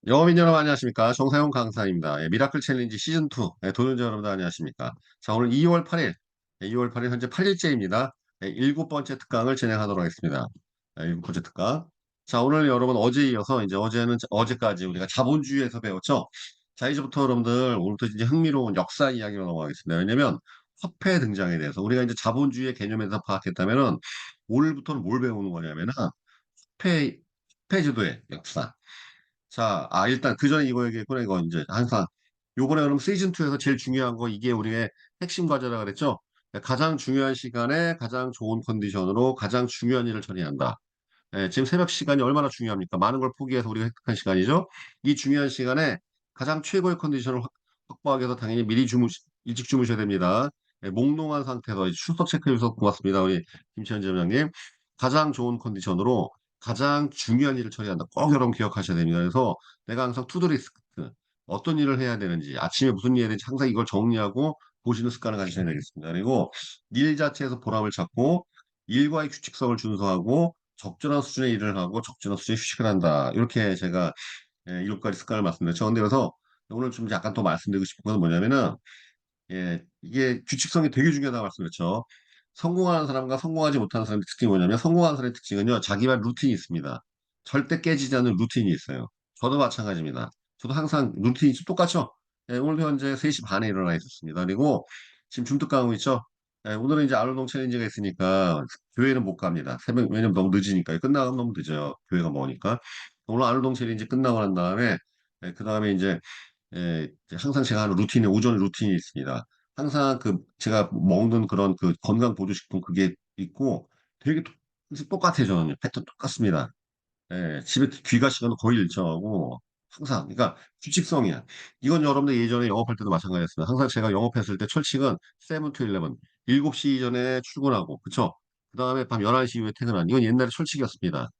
영어민 여러분 안녕하십니까? 정세용 강사입니다. 미라클 챌린지 시즌2 도전자 여러분들 안녕하십니까? 자, 오늘 2월 8일, 2월 8일 현재 8일째입니다. 일곱 번째 특강을 진행하도록 하겠습니다. 일곱 번째 특강. 자, 오늘 여러분 어제에 이어서 이제 어제까지 우리가 자본주의에서 배웠죠? 자, 이제부터 여러분들 오늘부터 이제 흥미로운 역사 이야기로 넘어가겠습니다. 왜냐면 화폐 등장에 대해서 우리가 이제 자본주의의 개념에 대해서 파악했다면은 오늘부터는 뭘 배우는 거냐면은 화폐, 화폐 제도의 역사. 자, 일단 그 전에 이거 얘기했구나. 이거 이제 항상 요번에 그럼 시즌2에서 제일 중요한 거 이게 우리의 핵심 과제라 그랬죠? 가장 중요한 시간에 가장 좋은 컨디션으로 가장 중요한 일을 처리한다. 지금 새벽 시간이 얼마나 중요합니까? 많은 걸 포기해서 우리가 획득한 시간이죠? 이 중요한 시간에 가장 최고의 컨디션을 확보하기 위해서 당연히 일찍 주무셔야 됩니다. 몽롱한 상태에서 출석 체크해 주셔서 고맙습니다. 우리 김치현 점장님. 가장 좋은 컨디션으로 가장 중요한 일을 처리한다. 꼭 여러분 기억하셔야 됩니다. 그래서 내가 항상 투두리스트 어떤 일을 해야 되는지 아침에 무슨 일을 해야 되는지 항상 이걸 정리하고 보시는 습관을 가지셔야 되겠습니다. 그리고 일 자체에서 보람을 찾고 일과의 규칙성을 준수하고 적절한 수준의 일을 하고 적절한 수준의 휴식을 한다. 이렇게 제가 일곱 가지 습관을 말씀드렸죠. 근데 그래서 오늘 좀 약간 더 말씀드리고 싶은 건 뭐냐면은 이게 규칙성이 되게 중요하다고 말씀드렸죠. 성공하는 사람과 성공하지 못하는 사람의 특징이 뭐냐면 성공하는 사람의 특징은요. 자기만 루틴이 있습니다. 절대 깨지지 않는 루틴이 있어요. 저도 마찬가지입니다. 저도 항상 루틴이 똑같죠. 오늘 현재 3시 반에 일어나 있었습니다. 그리고 지금 중특강하고 있죠. 오늘은 이제 아르동 챌린지가 있으니까 교회는 못 갑니다. 새벽, 왜냐면 너무 늦으니까. 끝나가면 너무 늦어요. 교회가 머니까. 오늘 아르동 챌린지 끝나고 난 다음에, 그 다음에 이제 항상 제가 하는 루틴이, 오전 루틴이 있습니다. 항상 제가 먹는 그런 그 건강 보조식품 그게 있고 되게 똑같아요. 저는 패턴 똑같습니다. 집에 귀가 시간도 거의 일정하고 항상 그러니까 규칙성이야. 이건 여러분들 예전에 영업할 때도 마찬가지였습니다. 항상 제가 영업했을 때 철칙은 7 to 11, 7시 이전에 출근하고 그쵸? 그다음에 밤 11시 이후에 퇴근하는 이건 옛날에 철칙이었습니다.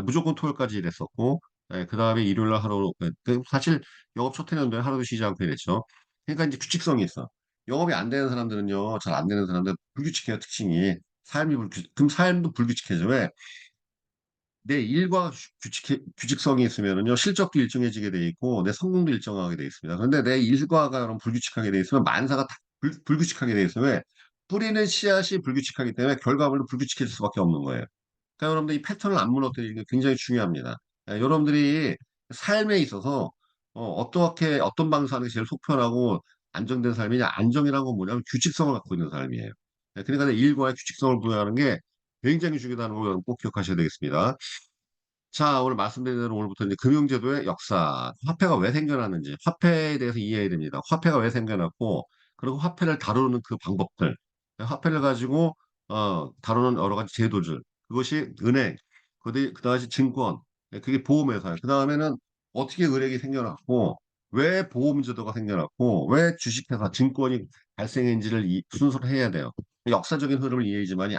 무조건 토요일까지 일했었고 그다음에 일요일 날 하루 사실 영업 첫 해년도에 하루도 쉬지 않고 일했죠. 그러니까 이제 규칙성이 있어. 영업이 안 되는 사람들은요, 잘 안 되는 사람들 불규칙해요, 특징이. 그럼 삶도 불규칙해져. 왜? 내 일과 규칙성이 있으면은요, 실적도 일정해지게 돼 있고, 내 성공도 일정하게 돼 있습니다. 그런데 내 일과가 여러분 불규칙하게 돼 있으면 만사가 다 불규칙하게 돼 있어요. 왜? 뿌리는 씨앗이 불규칙하기 때문에 결과물도 불규칙해질 수밖에 없는 거예요. 그러니까 여러분들 이 패턴을 안 무너뜨리는 게 굉장히 중요합니다. 여러분들이 삶에 있어서 어떻게 어떤 방식하는 게 제일 속편하고 안정된 삶이냐? 안정이라는 건 뭐냐면 규칙성을 갖고 있는 삶이에요. 그러니까 내 일과의 규칙성을 부여하는 게 굉장히 중요하다는 걸 여러분 꼭 기억하셔야 되겠습니다. 자, 오늘 말씀드린 대로 오늘부터 이제 금융제도의 역사, 화폐가 왜 생겨났는지, 화폐에 대해서 이해해야 됩니다. 화폐가 왜 생겨났고, 그리고 화폐를 다루는 그 방법들, 화폐를 가지고 다루는 여러 가지 제도들, 그것이 은행, 그다음에 증권, 그게 보험회사, 그 다음에는 어떻게 은행이 생겨났고, 왜 보험제도가 생겨났고, 왜 주식회사, 증권이 발생했는지를 순서를 해야 돼요. 역사적인 흐름을 이해해야지만이,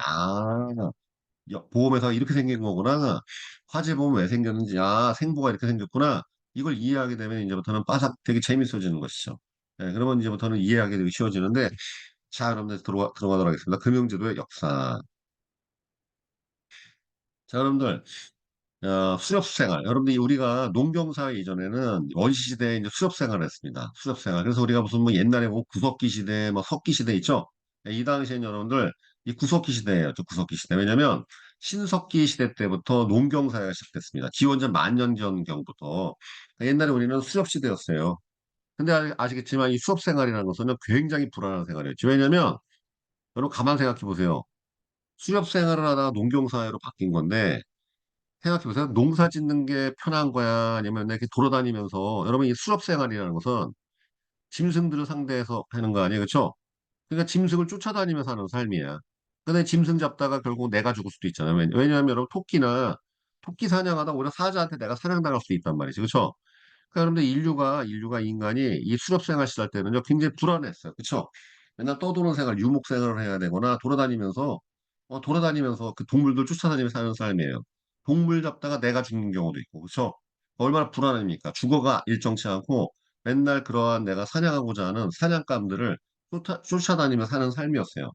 보험회사가 이렇게 생긴 거구나. 화재보험 왜 생겼는지, 생보가 이렇게 생겼구나. 이걸 이해하게 되면 이제부터는 빠삭 되게 재밌어지는 것이죠. 그러면 이제부터는 이해하기 되게 쉬워지는데, 자, 여러분들 들어가도록 하겠습니다. 금융제도의 역사. 자, 여러분들, 수렵생활. 여러분들이 우리가 농경사회 이전에는 원시시대에 이제 수렵생활을 했습니다. 수렵생활. 그래서 우리가 무슨 뭐 옛날에 뭐 구석기 시대, 뭐 석기 시대 있죠? 이 당시에는 여러분들 이 구석기 시대예요. 저 구석기 시대. 왜냐면 신석기 시대 때부터 농경사회가 시작됐습니다. 기원전 만년 전경부터. 옛날에 우리는 수렵시대였어요. 근데 아시겠지만 이 수렵생활이라는 것은 굉장히 불안한 생활이었죠. 왜냐면 여러분 가만 생각해 보세요. 수렵생활을 하다가 농경사회로 바뀐 건데 생각해보세요. 농사 짓는 게 편한 거야? 아니면 이렇게 돌아다니면서, 여러분, 이 수렵 생활이라는 것은 짐승들을 상대해서 하는 거 아니에요? 그렇죠? 그러니까 짐승을 쫓아다니면서 하는 삶이야. 근데 짐승 잡다가 결국 내가 죽을 수도 있잖아요. 왜냐하면 여러분, 토끼 사냥하다 오히려 사자한테 내가 사냥당할 수도 있단 말이죠. 그렇죠? 그러니까 여러분들 인류가 인간이 이 수렵 생활 시절 때는요, 굉장히 불안했어요. 그렇죠? 맨날 떠도는 생활, 유목 생활을 해야 되거나 돌아다니면서 그 동물들 쫓아다니면서 사는 삶이에요. 동물 잡다가 내가 죽는 경우도 있고, 그렇죠? 얼마나 불안합니까? 주거가 일정치 않고 맨날 그러한 내가 사냥하고자 하는 사냥감들을 쫓아다니며 사는 삶이었어요.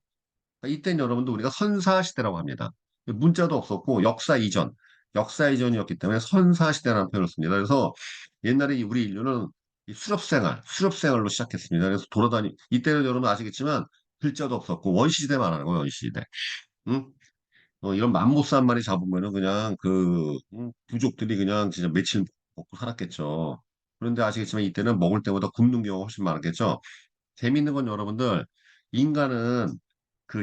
그러니까 이때는 여러분들 우리가 선사시대라고 합니다. 문자도 없었고 역사 이전이었기 때문에 선사시대라는 표현을 씁니다. 그래서 옛날에 우리 인류는 이 수렵생활로 시작했습니다. 그래서 이때는 여러분 아시겠지만 글자도 없었고 원시시대 말하는 거예요, 원시시대. 응? 이런 맘모스 한 마리 잡으면은 그냥 부족들이 그냥 진짜 며칠 먹고 살았겠죠. 그런데 아시겠지만 이때는 먹을 때보다 굶는 경우가 훨씬 많았겠죠. 재밌는 건 여러분들, 인간은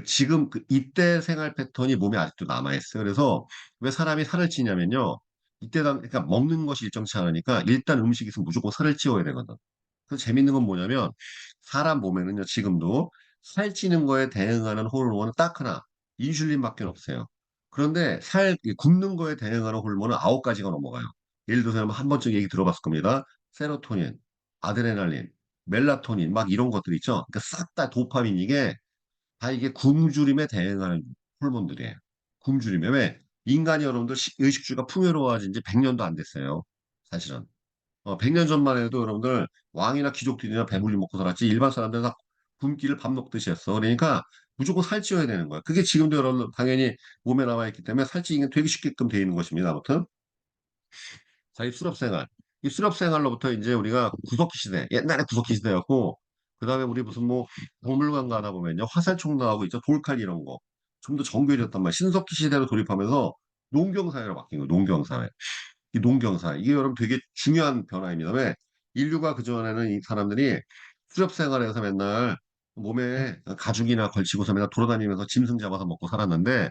지금 이때 생활 패턴이 몸에 아직도 남아있어요. 그래서 왜 사람이 살을 찌냐면요. 그러니까 먹는 것이 일정치 않으니까 일단 음식이 있으면 무조건 살을 찌워야 되거든. 그래서 재밌는 건 뭐냐면 사람 몸에는요, 지금도 살찌는 거에 대응하는 호르몬은 딱 하나, 인슐린밖에 없어요. 그런데 굶는 거에 대응하는 호르몬은 9가지가 넘어가요. 예를 들어서 한 번쯤 얘기 들어봤을 겁니다. 세로토닌, 아드레날린, 멜라토닌, 막 이런 것들 있죠. 그러니까 싹 다 도파민, 이게 굶주림에 대응하는 호르몬들이에요. 굶주림에. 왜? 인간이 여러분들 의식주가 풍요로워진 지 100년도 안 됐어요. 사실은. 100년 전만 해도 여러분들 왕이나 귀족들이나 배불리 먹고 살았지 일반 사람들은 다 굶기를 밥 먹듯이 했어. 그러니까 무조건 살찌워야 되는 거야. 그게 지금도 여러분 당연히 몸에 나와 있기 때문에 살찌기는 되게 쉽게끔 돼 있는 것입니다. 아무튼 자기 수렵생활. 이 수렵생활로부터 이제 우리가 구석기 시대, 옛날에 구석기 시대였고, 그 다음에 우리 무슨 뭐 박물관 가다 보면요. 화살촉 나오고 있죠. 돌칼 이런 거. 좀 더 정교해졌단 말이야. 신석기 시대로 돌입하면서 농경사회로 바뀐 거예요. 농경사회. 이 농경사회. 이게 여러분 되게 중요한 변화입니다. 왜? 인류가 그전에는 이 사람들이 수렵생활에서 맨날 몸에 가죽이나 걸치고서 맨날 돌아다니면서 짐승 잡아서 먹고 살았는데,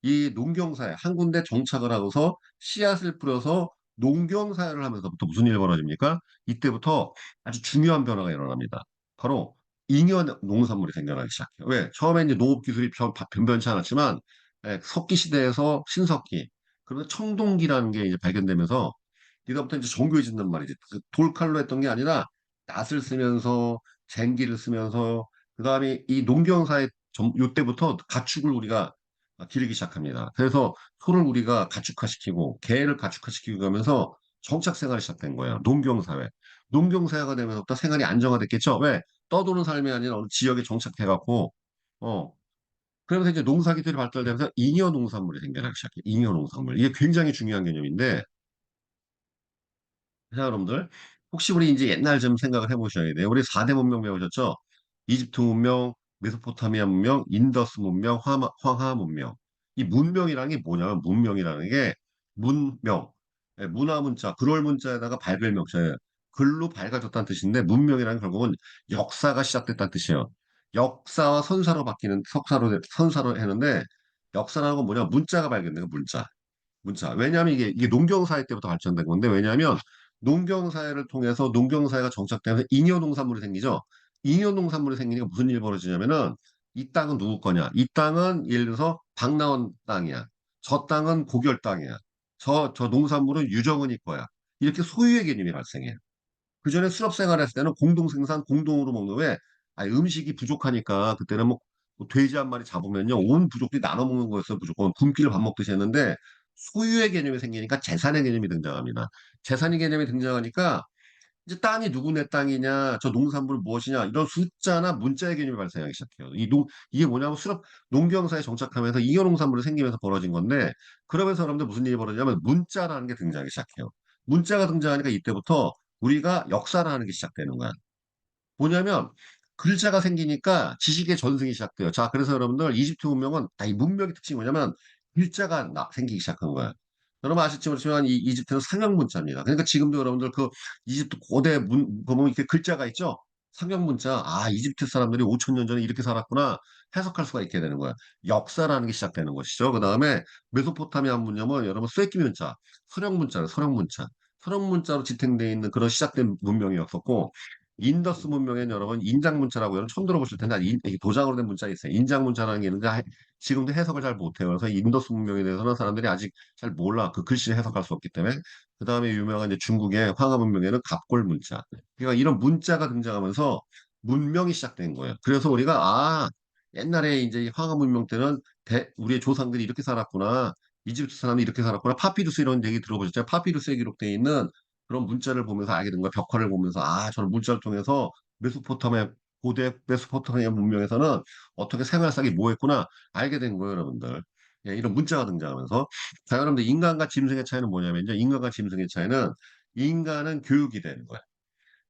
이 농경사회 한 군데 정착을 하고서 씨앗을 뿌려서 농경사회를 하면서부터 무슨 일이 벌어집니까? 이때부터 아주 중요한 변화가 일어납니다. 바로 잉여 농산물이 생겨나기 시작해요. 왜? 처음에 이제 농업 기술이 변변치 않았지만 석기 시대에서 신석기, 그리고 청동기라는 게 이제 발견되면서 이다부터 이제 정교해진단 말이지. 돌칼로 했던 게 아니라 낫을 쓰면서 쟁기를 쓰면서 그다음에 이 농경사회 요때부터 가축을 우리가 기르기 시작합니다. 그래서 소를 우리가 가축화시키고 개를 가축화시키고 하면서 정착 생활이 시작된 거예요. 농경사회. 농경사회가 되면서부터 생활이 안정화됐겠죠. 왜? 떠도는 삶이 아니라 어느 지역에 정착해갖고 어 그러면서 이제 농사기술이 발달되면서 잉여 농산물이 생겨나기 시작해요. 잉여 농산물. 이게 굉장히 중요한 개념인데 자, 여러분들, 혹시 우리 이제 옛날 좀 생각을 해보셔야 돼요. 우리 4대 문명 배우셨죠? 이집트 문명, 메소포타미아 문명, 인더스 문명, 황하 문명. 이 문명이라는 게 뭐냐면, 문명이라는 게 문명, 문화 문자, 글월 문자에다가 발별 명자예요. 글로 밝아졌다는 뜻인데, 문명이라는 결국은 역사가 시작됐다는 뜻이에요. 역사와 선사로 했는데, 역사라는 건 뭐냐? 문자가 발견된 거, 문자. 문자. 왜냐하면 이게 농경사회 때부터 발전된 건데, 왜냐하면 농경사회를 통해서 농경사회가 정착되면서 잉여농산물이 생기죠. 잉여농산물이 생기니까 무슨 일이 벌어지냐면은 이 땅은 누구 거냐? 이 땅은 예를 들어서 박나온 땅이야. 저 땅은 고결 땅이야. 저 농산물은 유정은이 거야. 이렇게 소유의 개념이 발생해요. 그전에 수업 생활했을 때는 공동 생산, 공동으로 먹는 왜 음식이 부족하니까 그때는 뭐 돼지 한 마리 잡으면요 온 부족들이 나눠 먹는 거였어요. 무조건 굶기를 밥 먹듯이 했는데 소유의 개념이 생기니까 재산의 개념이 등장합니다. 재산의 개념이 등장하니까 이제 땅이 누구네 땅이냐, 저 농산물 무엇이냐 이런 숫자나 문자의 개념이 발생하기 시작해요. 이게 뭐냐면 농경사에 정착하면서 잉여 농산물이 생기면서 벌어진 건데 그러면서 여러분들 무슨 일이 벌어지냐면 문자라는 게 등장하기 시작해요. 문자가 등장하니까 이때부터 우리가 역사라는 게 시작되는 거야. 뭐냐면 글자가 생기니까 지식의 전승이 시작돼요. 자, 그래서 여러분들 이집트 문명은 다 이 문명의 특징이 뭐냐면 글자가 생기기 시작한 거야. 여러분 아실지 모르지만 이 이집트는 상형 문자입니다. 그러니까 지금도 여러분들 이집트 고대 보면 이렇게 글자가 있죠? 상형 문자. 아, 이집트 사람들이 5천 년 전에 이렇게 살았구나. 해석할 수가 있게 되는 거야. 역사라는 게 시작되는 것이죠. 그다음에 메소포타미아 문명은 여러분 쇠기 문자, 서령 문자를 서령 문자. 서령 문자로 지탱되어 있는 그런 시작된 문명이었었고 인더스 문명에는 여러분 인장 문자라고 여러분 처음 들어보실 텐데 이게 도장으로 된 문자가 있어요. 인장 문자라는 게 있는데 지금도 해석을 잘 못해요. 그래서 인더스 문명에 대해서는 사람들이 아직 잘 몰라. 그 글씨를 해석할 수 없기 때문에. 그 다음에 유명한 이제 중국의 황하 문명에는 갑골 문자. 그러니까 이런 문자가 등장하면서 문명이 시작된 거예요. 그래서 우리가 옛날에 이제 이 황하 문명 때는 우리의 조상들이 이렇게 살았구나. 이집트 사람이 이렇게 살았구나. 파피루스 이런 얘기 들어보셨죠? 파피루스에 기록되어 있는 그런 문자를 보면서 알게 된 거야. 벽화를 보면서 저는 문자를 통해서 고대 메소포타미아 문명에서는 어떻게 생활상이 뭐했구나 알게 된 거예요, 여러분들. 예, 이런 문자가 등장하면서 자, 여러분들 인간과 짐승의 차이는 뭐냐면요. 인간과 짐승의 차이는 인간은 교육이 되는 거야.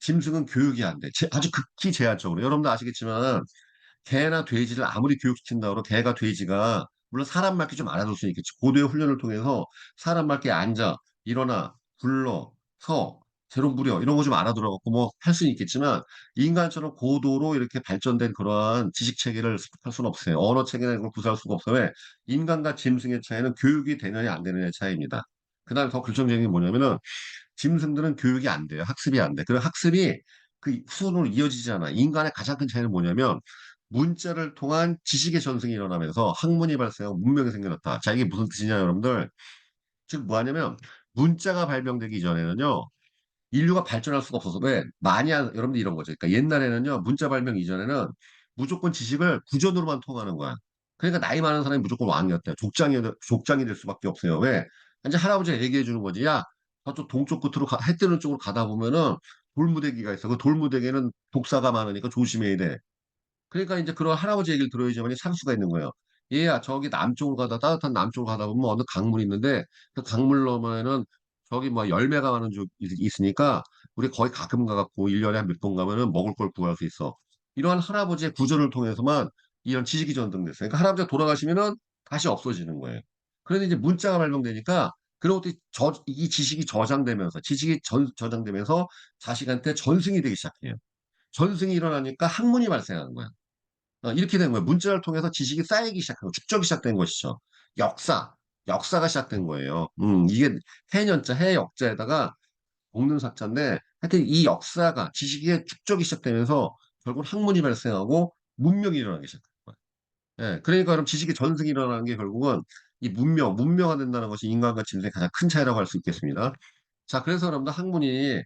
짐승은 교육이 안 돼. 아주 극히 제한적으로. 여러분도 아시겠지만 개나 돼지를 아무리 교육시킨다고 해도 개가 돼지가 물론 사람 말귀 좀 알아둘 수 있겠지. 고도의 훈련을 통해서 사람 말귀 앉아, 일어나, 굴러, 서, 재롱부려 이런 거 좀 알아들어갖고 뭐 할 수는 있겠지만 인간처럼 고도로 이렇게 발전된 그러한 지식 체계를 습득할 수는 없어요. 언어 체계나 이걸 구사할 수가 없어요. 왜? 인간과 짐승의 차이는 교육이 되느냐 안 되느냐의 차이입니다. 그다음에 더 결정적인 게 뭐냐면은 짐승들은 교육이 안 돼요. 학습이 안 돼. 그리고 학습이 그 후손으로 이어지지 않아. 인간의 가장 큰 차이는 뭐냐면 문자를 통한 지식의 전승이 일어나면서 학문이 발생하고 문명이 생겨났다. 자, 이게 무슨 뜻이냐, 여러분들? 즉, 뭐 하냐면 문자가 발명되기 이전에는요, 인류가 발전할 수가 없어서 왜? 여러분들 이런 거죠. 그러니까 옛날에는요, 문자 발명 이전에는 무조건 지식을 구전으로만 통하는 거야. 그러니까 나이 많은 사람이 무조건 왕이었대요. 족장이 될 수밖에 없어요. 왜? 이제 할아버지가 얘기해 주는 거지. 야, 저쪽 동쪽 끝으로 해 뜨는 쪽으로 가다 보면은 돌무대기가 있어. 그 돌무대기는 독사가 많으니까 조심해야 돼. 그러니까 이제 그런 할아버지 얘기를 들어야지만이 살 수가 있는 거예요. 얘야, 저기 남쪽으로 가다, 따뜻한 남쪽으로 가다 보면 어느 강물이 있는데, 그 강물 너머에는 저기 뭐 열매가 많은 쪽 있으니까, 우리 거기 가끔 가갖고 1년에 한 몇 번 가면은 먹을 걸 구할 수 있어. 이러한 할아버지의 구전을 통해서만 이런 지식이 전등됐어요. 그러니까 할아버지가 돌아가시면은 다시 없어지는 거예요. 그런데 이제 문자가 발명되니까, 그런 것도 이 지식이 저장되면서 자식한테 전승이 되기 시작해요. 전승이 일어나니까 학문이 발생하는 거야. 이렇게 된 거예요. 문자를 통해서 지식이 쌓이기 시작한 거, 축적이 시작된 것이죠. 역사, 역사가 시작된 거예요. 이게 해년자, 해역자에다가 옥는 삭자인데, 하여튼 이 역사가, 지식의 축적이 시작되면서 결국 학문이 발생하고 문명이 일어나기 시작한 거예요. 예, 그러니까 그럼 지식의 전승이 일어나는 게 결국은 이 문명화 된다는 것이 인간과 짐승의 가장 큰 차이라고 할 수 있겠습니다. 자, 그래서 여러분들 학문이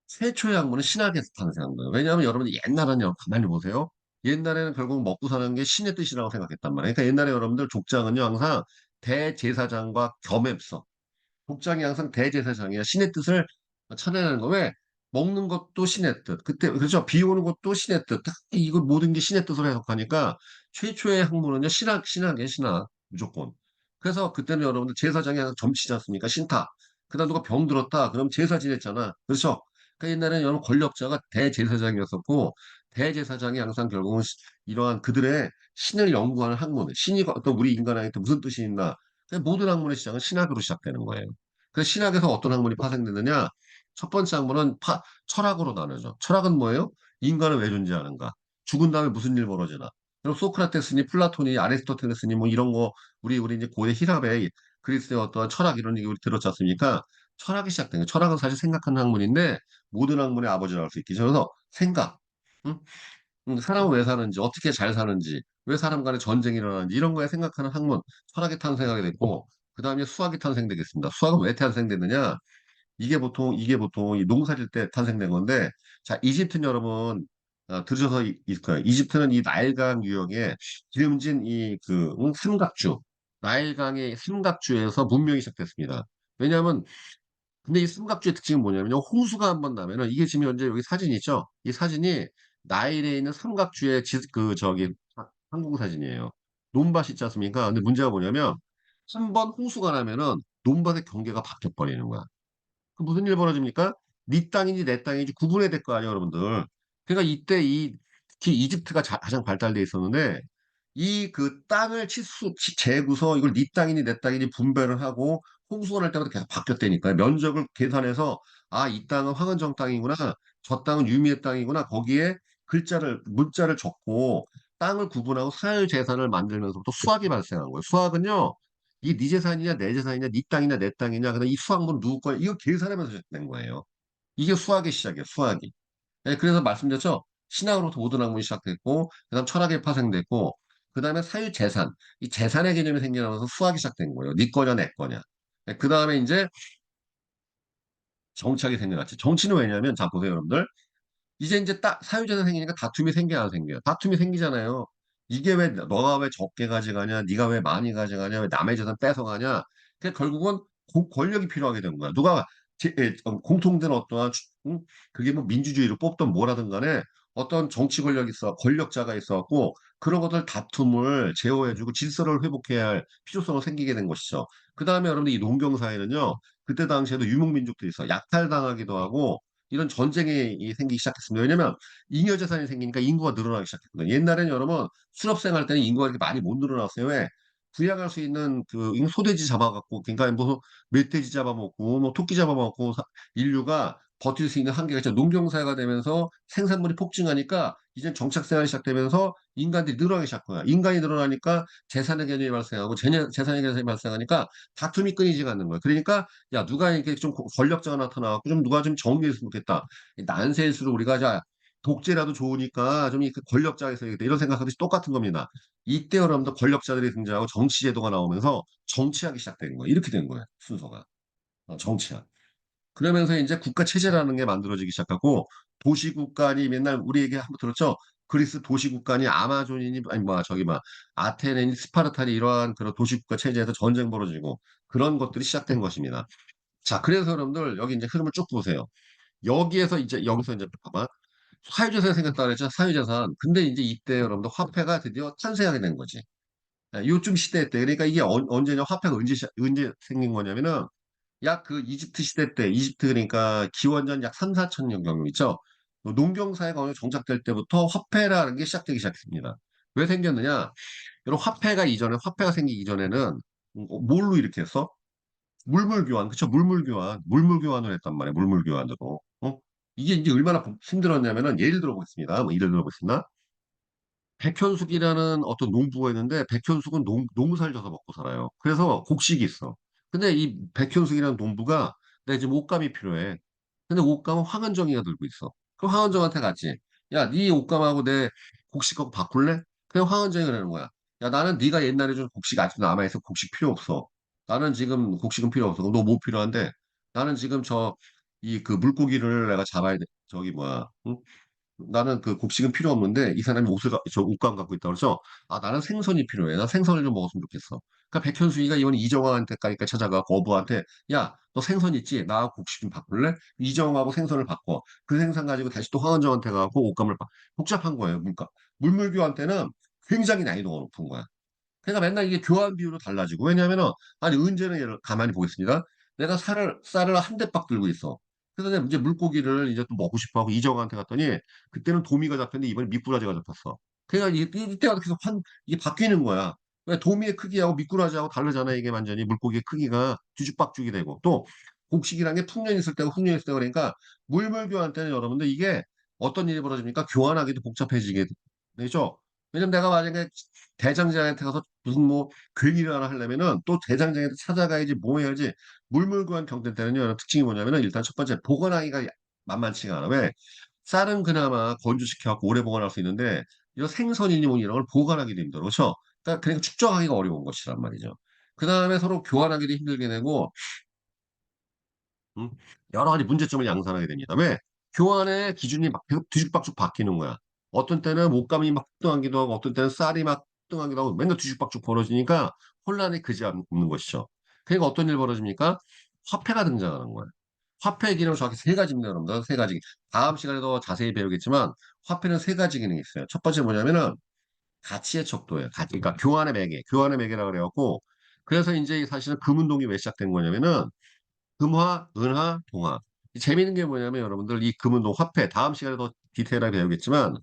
최초의 학문은 신학에서 탄생한 거예요. 왜냐하면 여러분들 옛날에는 가만히 보세요. 옛날에는 결국 먹고 사는 게 신의 뜻이라고 생각했단 말이에요. 그러니까 옛날에 여러분들 족장은요 항상 대제사장과 겸했어. 족장이 항상 대제사장이야. 신의 뜻을 찾아내는 거. 왜? 먹는 것도 신의 뜻. 그때 그렇죠. 비 오는 것도 신의 뜻. 다 이거 모든 게 신의 뜻으로 해석하니까 최초의 학문은요 신학이에요. 신학 무조건. 그래서 그때는 여러분들 제사장이 항상 점치지 않습니까? 신탁. 그다음 누가 병 들었다. 그럼 제사 지냈잖아. 그렇죠. 그러니까 옛날에는 여러 권력자가 대제사장이었었고 대제사장이 항상 결국은 이러한 그들의 신을 연구하는 학문, 신이 어떤 우리 인간에게 무슨 뜻이 있나. 모든 학문의 시작은 신학으로 시작되는 거예요. 그래서 신학에서 어떤 학문이 파생되느냐? 첫 번째 학문은 철학으로 나누죠. 철학은 뭐예요? 인간은 왜 존재하는가? 죽은 다음에 무슨 일 벌어지나? 그럼 소크라테스니 플라톤이 아리스토텔레스니 뭐 이런 거 우리 이제 고대 히랍의 그리스의 어떠한 철학 이런 얘기 우리 들었지 않습니까? 철학이 시작된 거예요. 철학은 사실 생각하는 학문인데 모든 학문의 아버지라고 할 수 있겠죠. 그래서 생각, 응? 사람은 왜 사는지, 어떻게 잘 사는지, 왜 사람 간에 전쟁이 일어나는지 이런 거에 생각하는 학문, 철학이 탄생하게 됐고 그 다음에 수학이 탄생되겠습니다. 수학은 왜 탄생됐느냐? 이게 보통 이 농사질 때 탄생된 건데, 자, 이집트는 여러분, 들으셔서 있을 거예요. 이집트는 이 나일강 유역에 기름진 삼각주, 나일강의 삼각주에서 문명이 시작됐습니다. 왜냐하면, 근데 이 삼각주의 특징은 뭐냐면요. 홍수가 한번 나면은, 이게 지금 현재 여기 사진이 있죠? 이 사진이 나일에 있는 삼각주의 항공 사진이에요. 논밭 있지 않습니까? 근데 문제가 뭐냐면, 한 번 홍수가 나면은 논밭의 경계가 바뀌어버리는 거야. 그 무슨 일 벌어집니까? 네 땅인지 내 땅인지 구분해야 될 거 아니에요, 여러분들. 그러니까 이때 특히 이집트가 가장 발달돼 있었는데 이 그 땅을 재고서 이걸 네 땅이니 내 땅이니 분배를 하고 홍수가 날 때마다 계속 바뀌었다니까요. 면적을 계산해서 아, 이 땅은 황은정 땅이구나. 저 땅은 유미의 땅이구나. 거기에 문자를 적고 땅을 구분하고 사유재산을 만들면서부터 수학이 발생한 거예요. 수학은요. 이게 네 재산이냐 내 재산이냐 네 땅이냐 내 땅이냐 그다음 이 수학문 누구 거야 이거 계산하면서 시작된 거예요. 이게 수학의 시작이에요. 수학이. 네, 그래서 말씀드렸죠. 신학으로부터 모든 학문이 시작됐고 그다음 철학이 파생됐고 그다음에 사유재산 이 재산의 개념이 생겨나면서 수학이 시작된 거예요. 네 거냐 내 거냐. 네, 그다음에 이제 정치학이 생겨났지. 정치는 왜냐면 자 보세요 여러분들. 이제 딱 사유재산 생기니까 다툼이 생겨야 안 생겨요. 다툼이 생기잖아요. 이게 왜 너가 왜 적게 가져가냐, 네가 왜 많이 가져가냐, 왜 남의 재산 뺏어가냐. 그 결국은 권력이 필요하게 된 거야. 누가 공통된 어떠한 그게 뭐 민주주의를 뽑든 뭐라든 간에 어떤 정치 권력이 있어, 권력자가 있어갖고 그런 것들 다툼을 제어해주고 질서를 회복해야 할 필요성이 생기게 된 것이죠. 그다음에 여러분들 이 농경사회는요. 그때 당시에도 유목민족들이 있어 약탈당하기도 하고 이런 전쟁이 생기기 시작했습니다. 왜냐면 잉여 재산이 생기니까 인구가 늘어나기 시작했거든요. 옛날에는 여러분 수렵생활 때는 인구가 이렇게 많이 못 늘어났어요. 왜? 부양할 수 있는 그 소돼지 잡아갖고 그러니까 뭐 멧돼지 잡아먹고 뭐 토끼 잡아먹고 인류가 버틸 수 있는 한계가 있죠. 농경사회가 되면서 생산물이 폭증하니까 이제 정착생활이 시작되면서 인간들이 늘어나기 시작한 거야. 인간이 늘어나니까 재산의 개념이 발생하고 재산의 개념이 발생하니까 다툼이 끊이지가 않는 거야. 그러니까 야 누가 이렇게 좀 권력자가 나타나고 좀 누가 좀 정리했으면 좋겠다. 난세일수록 우리가 자 독재라도 좋으니까 좀 이 권력자가 있어야겠다 이런 생각하듯이 똑같은 겁니다. 이때 여러분들 권력자들이 등장하고 정치 제도가 나오면서 정치하기 시작된 거예요. 이렇게 된 거예요. 순서가. 정치학. 그러면서 이제 국가 체제라는 게 만들어지기 시작하고 도시국간이 맨날 우리 얘기 한번 들었죠? 그리스 도시국간이 아마존이니 아니 뭐 저기 막 아테네니 스파르타니 이러한 그런 도시국가 체제에서 전쟁 벌어지고 그런 것들이 시작된 것입니다. 자, 그래서 여러분들 여기 이제 흐름을 쭉 보세요. 여기서 이제 봐봐. 사유재산이 생겼다 그랬죠? 사유재산. 근데 이제 이때 여러분들 화폐가 드디어 탄생하게 된 거지. 요쯤 시대 때. 그러니까 이게 언제냐? 화폐가 언제 생긴 거냐면은 약 그 이집트 시대 때, 이집트 그러니까 기원전 약 3, 4천 년 경로 있죠. 농경사회가 어느 정착될 때부터 화폐라는 게 시작되기 시작했습니다. 왜 생겼느냐? 여러분 화폐가 생기기 이전에는 뭘로 이렇게 했어? 물물교환, 그쵸? 물물교환을 했단 말이에요. 물물교환으로. 이게 이제 얼마나 힘들었냐면은 예를 들어보겠습니다. 뭐 예를 들어보겠습니다. 백현숙이라는 어떤 농부가 있는데 백현숙은 농사를 져서 먹고 살아요. 그래서 곡식이 있어. 근데 이 백현숙이라는 농부가 내 지금 옷감이 필요해. 근데 옷감은 황은정이가 들고 있어. 그럼 황은정한테 갔지. 야, 네 옷감하고 내 곡식하고 바꿀래? 그냥 황은정이 그러는 거야. 야, 나는 네가 옛날에 준 곡식 아직도 남아있어. 곡식 필요 없어. 나는 지금 곡식은 필요 없어. 그럼 너 뭐 필요한데? 나는 지금 그 물고기를 내가 잡아야 돼. 저기 뭐야. 응? 나는 그 곡식은 필요 없는데 이 사람이 저 옷감 갖고 있다 그래서 아 나는 생선이 필요해. 나 생선을 좀 먹었으면 좋겠어. 그러니까 백현수이가 이번에 이정환한테까지 찾아가 거부한테 야 너 생선 있지? 나하고 곡식 좀 바꿀래? 이정하고 생선을 바꿔. 그 생선 가지고 다시 또 황원정한테 가고 옷감을 복잡한 거예요. 그러니까 물물교환 때는 굉장히 난이도가 높은 거야. 그러니까 맨날 이게 교환 비율로 달라지고 왜냐면은 아니 은재는 얘를 가만히 보겠습니다. 내가 쌀을 한 대박 들고 있어. 그래서 내가 이제 물고기를 이제 또 먹고 싶어 하고 이정한테 갔더니 그때는 도미가 잡혔는데 이번에 미꾸라지가 잡혔어. 그러니까 이때가 계속 이게 바뀌는 거야. 왜 도미의 크기하고 미꾸라지하고 다르잖아. 이게 완전히 물고기의 크기가 뒤죽박죽이 되고 또 곡식이란 게 풍년 있을 때고 흑년 있을 때 그러니까 물물교환 때는 여러분들 이게 어떤 일이 벌어집니까? 교환하기도 복잡해지게 되죠. 왜냐면 내가 만약에 대장장한테 가서 무슨 뭐 괜히를 하나 하려면은 또 대장장한테 찾아가야지 뭐 해야지 물물교환 경쟁 때는요 특징이 뭐냐면은 일단 첫 번째 보관하기가 만만치가 않아. 왜? 쌀은 그나마 건조시켜갖고 오래 보관할 수 있는데 이런 생선이니 뭐 이런 걸 보관하기도 힘들어. 그렇죠? 그러니까 축적하기가 어려운 것이란 말이죠. 그 다음에 서로 교환하기도 힘들게 되고 음, 여러 가지 문제점을 양산하게 됩니다. 왜? 교환의 기준이 막 뒤죽박죽 바뀌는 거야. 어떤 때는 목감이 막 폭등하기도 하고 어떤 때는 쌀이 막 폭등하기도 하고 맨날 뒤죽박죽 벌어지니까 혼란이 그지없는 것이죠. 그러니까 어떤 일 벌어집니까? 화폐가 등장하는 거예요. 화폐의 기능은 정확히 세 가지입니다, 여러분들. 세 가지. 다음 시간에 더 자세히 배우겠지만 화폐는 세 가지 기능이 있어요. 첫 번째 뭐냐면은 가치의 척도예요. 그러니까 교환의 매개라고 그래갖고 그래서 이제 사실은 금운동이 왜 시작된 거냐면은 금화, 은화, 동화. 재미있는 게 뭐냐면 여러분들 이 금은동 화폐 다음 시간에 더 디테일하게 배우겠지만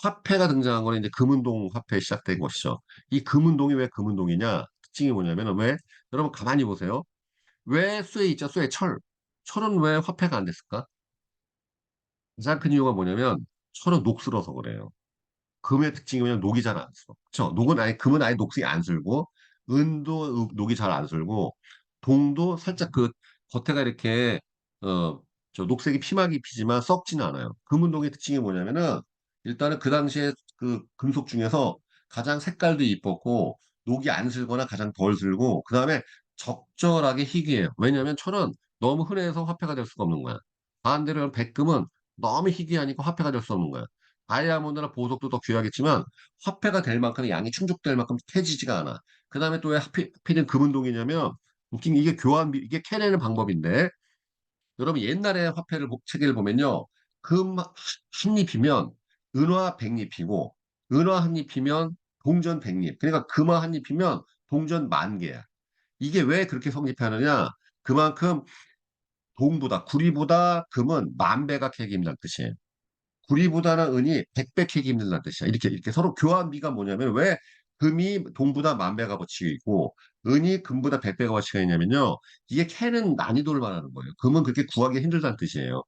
화폐가 등장한 거는 이제 금은동 화폐 시작된 것이죠. 이 금은동이 왜 금은동이냐? 특징이 뭐냐면 왜 여러분 가만히 보세요. 왜 쇠 있죠? 쇠 철. 철은 왜 화폐가 안 됐을까? 가장 큰 이유가 뭐냐면 철은 녹슬어서 그래요. 금의 특징이 뭐냐면 녹이 잘 안 슬어. 그쵸? 금은 아예 녹색이 안 슬고, 은도 녹이 잘 안 슬고, 동도 살짝 그 겉에가 이렇게, 어, 저 녹색이 피막이 피지만 썩지는 않아요. 금은동의 특징이 뭐냐면은, 일단은 그 당시에 그 금속 중에서 가장 색깔도 이뻤고, 녹이 안 슬거나 가장 덜 슬고, 그 다음에 적절하게 희귀해요. 왜냐하면 철은 너무 흔해서 화폐가 될 수가 없는 거야. 반대로 백금은 너무 희귀하니까 화폐가 될 수 없는 거야. 다이아몬드나 보석도 더 귀하겠지만 화폐가 될 만큼의 양이 충족될 만큼 캐지지가 않아. 그 다음에 또 왜 하필이면 금은동이냐면 웃긴 게 이게 캐내는 방법인데 여러분 옛날에 체계를 보면요. 금 한 잎이면 은화 백잎이고 은화 한 잎이면 동전 백잎. 그러니까 금화 한 잎이면 동전 만 개야. 이게 왜 그렇게 성립하느냐? 그만큼 동보다 구리보다 금은 만 배가 캐기 힘들다는 뜻이에요. 구리보다는 은이 100배 캐기 힘들다는 뜻이야. 이렇게 서로 교환비가 뭐냐면 왜 금이 동보다 만 배가 버치고 있고 은이 금보다 100배가 버치가 있냐면요. 이게 캐는 난이도를 말하는 거예요. 금은 그렇게 구하기 힘들다는 뜻이에요.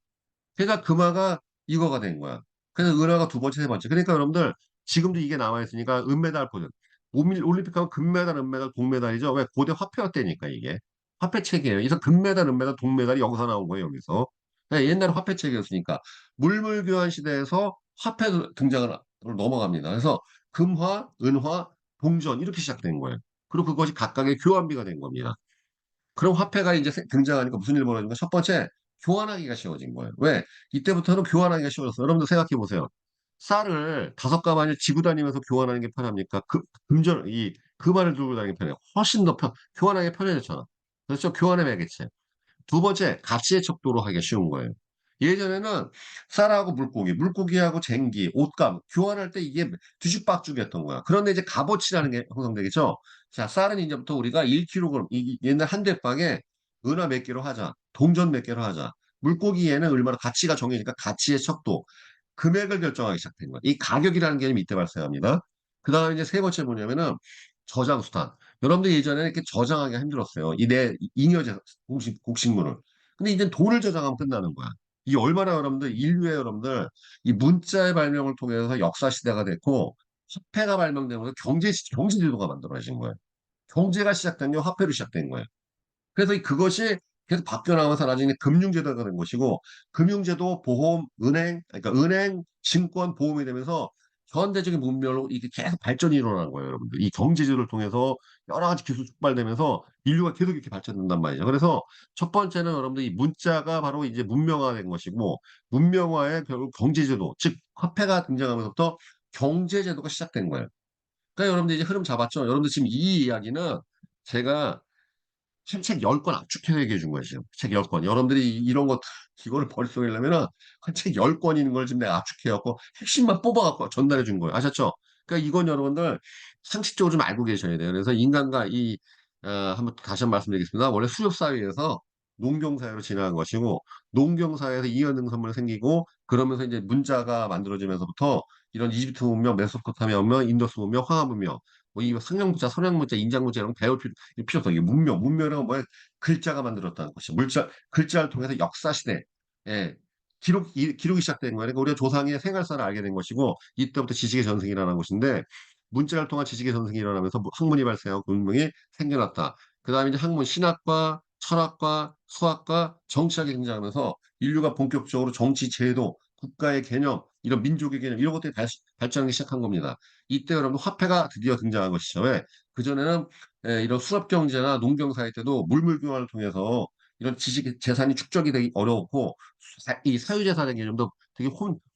그러니까 금화가 이거가 된 거야. 그래서 은화가 두 번째, 세 번째. 그러니까 여러분들 지금도 이게 남아 있으니까 은메달 포즈. 올림픽 하면 금메달, 은메달, 동메달이죠. 왜 고대 화폐화 때니까 이게 화폐 체계예요. 그래서 금메달, 은메달, 동메달이 여기서 나온 거예요. 여기서. 네, 옛날에 화폐 체계였으니까 물물 교환 시대에서 화폐 등장을 넘어갑니다. 그래서 금화, 은화, 동전 이렇게 시작된 거예요. 그리고 그것이 각각의 교환비가 된 겁니다. 그럼 화폐가 이제 등장하니까 무슨 일이 벌어진가? 첫 번째, 교환하기가 쉬워진 거예요. 왜? 이때부터는 교환하기가 쉬워졌어요. 여러분들 생각해 보세요. 쌀을 다섯 가마니를 지고 다니면서 교환하는 게 편합니까? 금화를 들고 다니는 게 편해요. 훨씬 더 교환하기 편해졌잖아. 그렇죠? 교환의 매개체. 두 번째, 가치의 척도로 하기가 쉬운 거예요. 예전에는 쌀하고 물고기하고 쟁기, 옷감 교환할 때 이게 뒤죽박죽이었던 거야. 그런데 이제 값어치라는 게 형성되겠죠. 자, 쌀은 이제부터 우리가 1kg, 옛날 한 대빵에 은화 몇 개로 하자, 동전 몇 개로 하자. 물고기에는 얼마나 가치가 정해지니까 가치의 척도, 금액을 결정하기 시작된 거야. 이 가격이라는 개념이 이때 발생합니다. 그 다음에 이제 세 번째 뭐냐면은 저장수단. 여러분들 예전에 이렇게 저장하기가 힘들었어요. 이 내 잉여 곡식물을. 근데 이제 돈을 저장하면 끝나는 거야. 이 얼마나 여러분들 인류의 여러분들 이 문자의 발명을 통해서 역사 시대가 됐고 화폐가 발명되면서 경제지도가 만들어진 거예요. 경제가 시작된 게 화폐로 시작된 거예요. 그래서 그것이 계속 바뀌어나가면서 나중에 금융제도가 된 것이고, 금융제도, 보험, 은행, 그러니까 은행, 증권, 보험이 되면서 현대적인 문명으로 이게 계속 발전이 일어나는 거예요, 여러분들. 이 경제제도를 통해서 여러 가지 기술 촉발되면서 인류가 계속 이렇게 발전된단 말이죠. 그래서 첫 번째는 여러분들 이 문자가 바로 이제 문명화된 것이고, 문명화의 결국 경제제도, 즉 화폐가 등장하면서부터 경제제도가 시작된 거예요. 그러니까 여러분들 이제 흐름 잡았죠? 여러분들 지금 이 이야기는 제가 책 10권 압축해서 얘기해 준 거예요, 지금. 책 10권. 여러분들이 이런 거, 이거를 머릿속에 하려면은 한 책 10권 있는 걸 지금 내가 압축해 갖고 핵심만 뽑아 갖고 전달해 준 거예요. 아셨죠? 그러니까 이건 여러분들 상식적으로 좀 알고 계셔야 돼요. 그래서 인간과 한번 다시 한번 말씀드리겠습니다. 원래 수렵 사회에서 농경 사회로 진화한 것이고 농경 사회에서 이연능 선물이 생기고 그러면서 이제 문자가 만들어지면서부터 이런 이집트 문명, 메소포타미아 문명, 인더스 문명, 황하 문명 이 상형문자, 선형문자, 인장문자 이런 거 배울 필요 없어. 이게 문명이라는 건 뭐야? 글자가 만들었다는 것이. 글자를 통해서 역사 시대, 예, 기록이 시작된 거예요. 그러니까 우리가 조상의 생활사를 알게 된 것이고, 이때부터 지식의 전승이 일어난 것인데, 문자를 통한 지식의 전승이 일어나면서 학문이 발생하고 문명이 생겨났다. 그 다음에 이제 학문, 신학과, 철학과, 수학과, 정치학이 등장하면서 인류가 본격적으로 정치, 제도, 국가의 개념, 이런 민족의 개념, 이런 것들이 발전하기 시작한 겁니다. 이때 여러분 화폐가 드디어 등장한 것이죠. 왜? 그전에는 이런 수업 경제나 농경 사회 때도 물물 교환을 통해서 이런 지식 재산이 축적이 되기 어려웠고 이 사유재산의 개념도 되게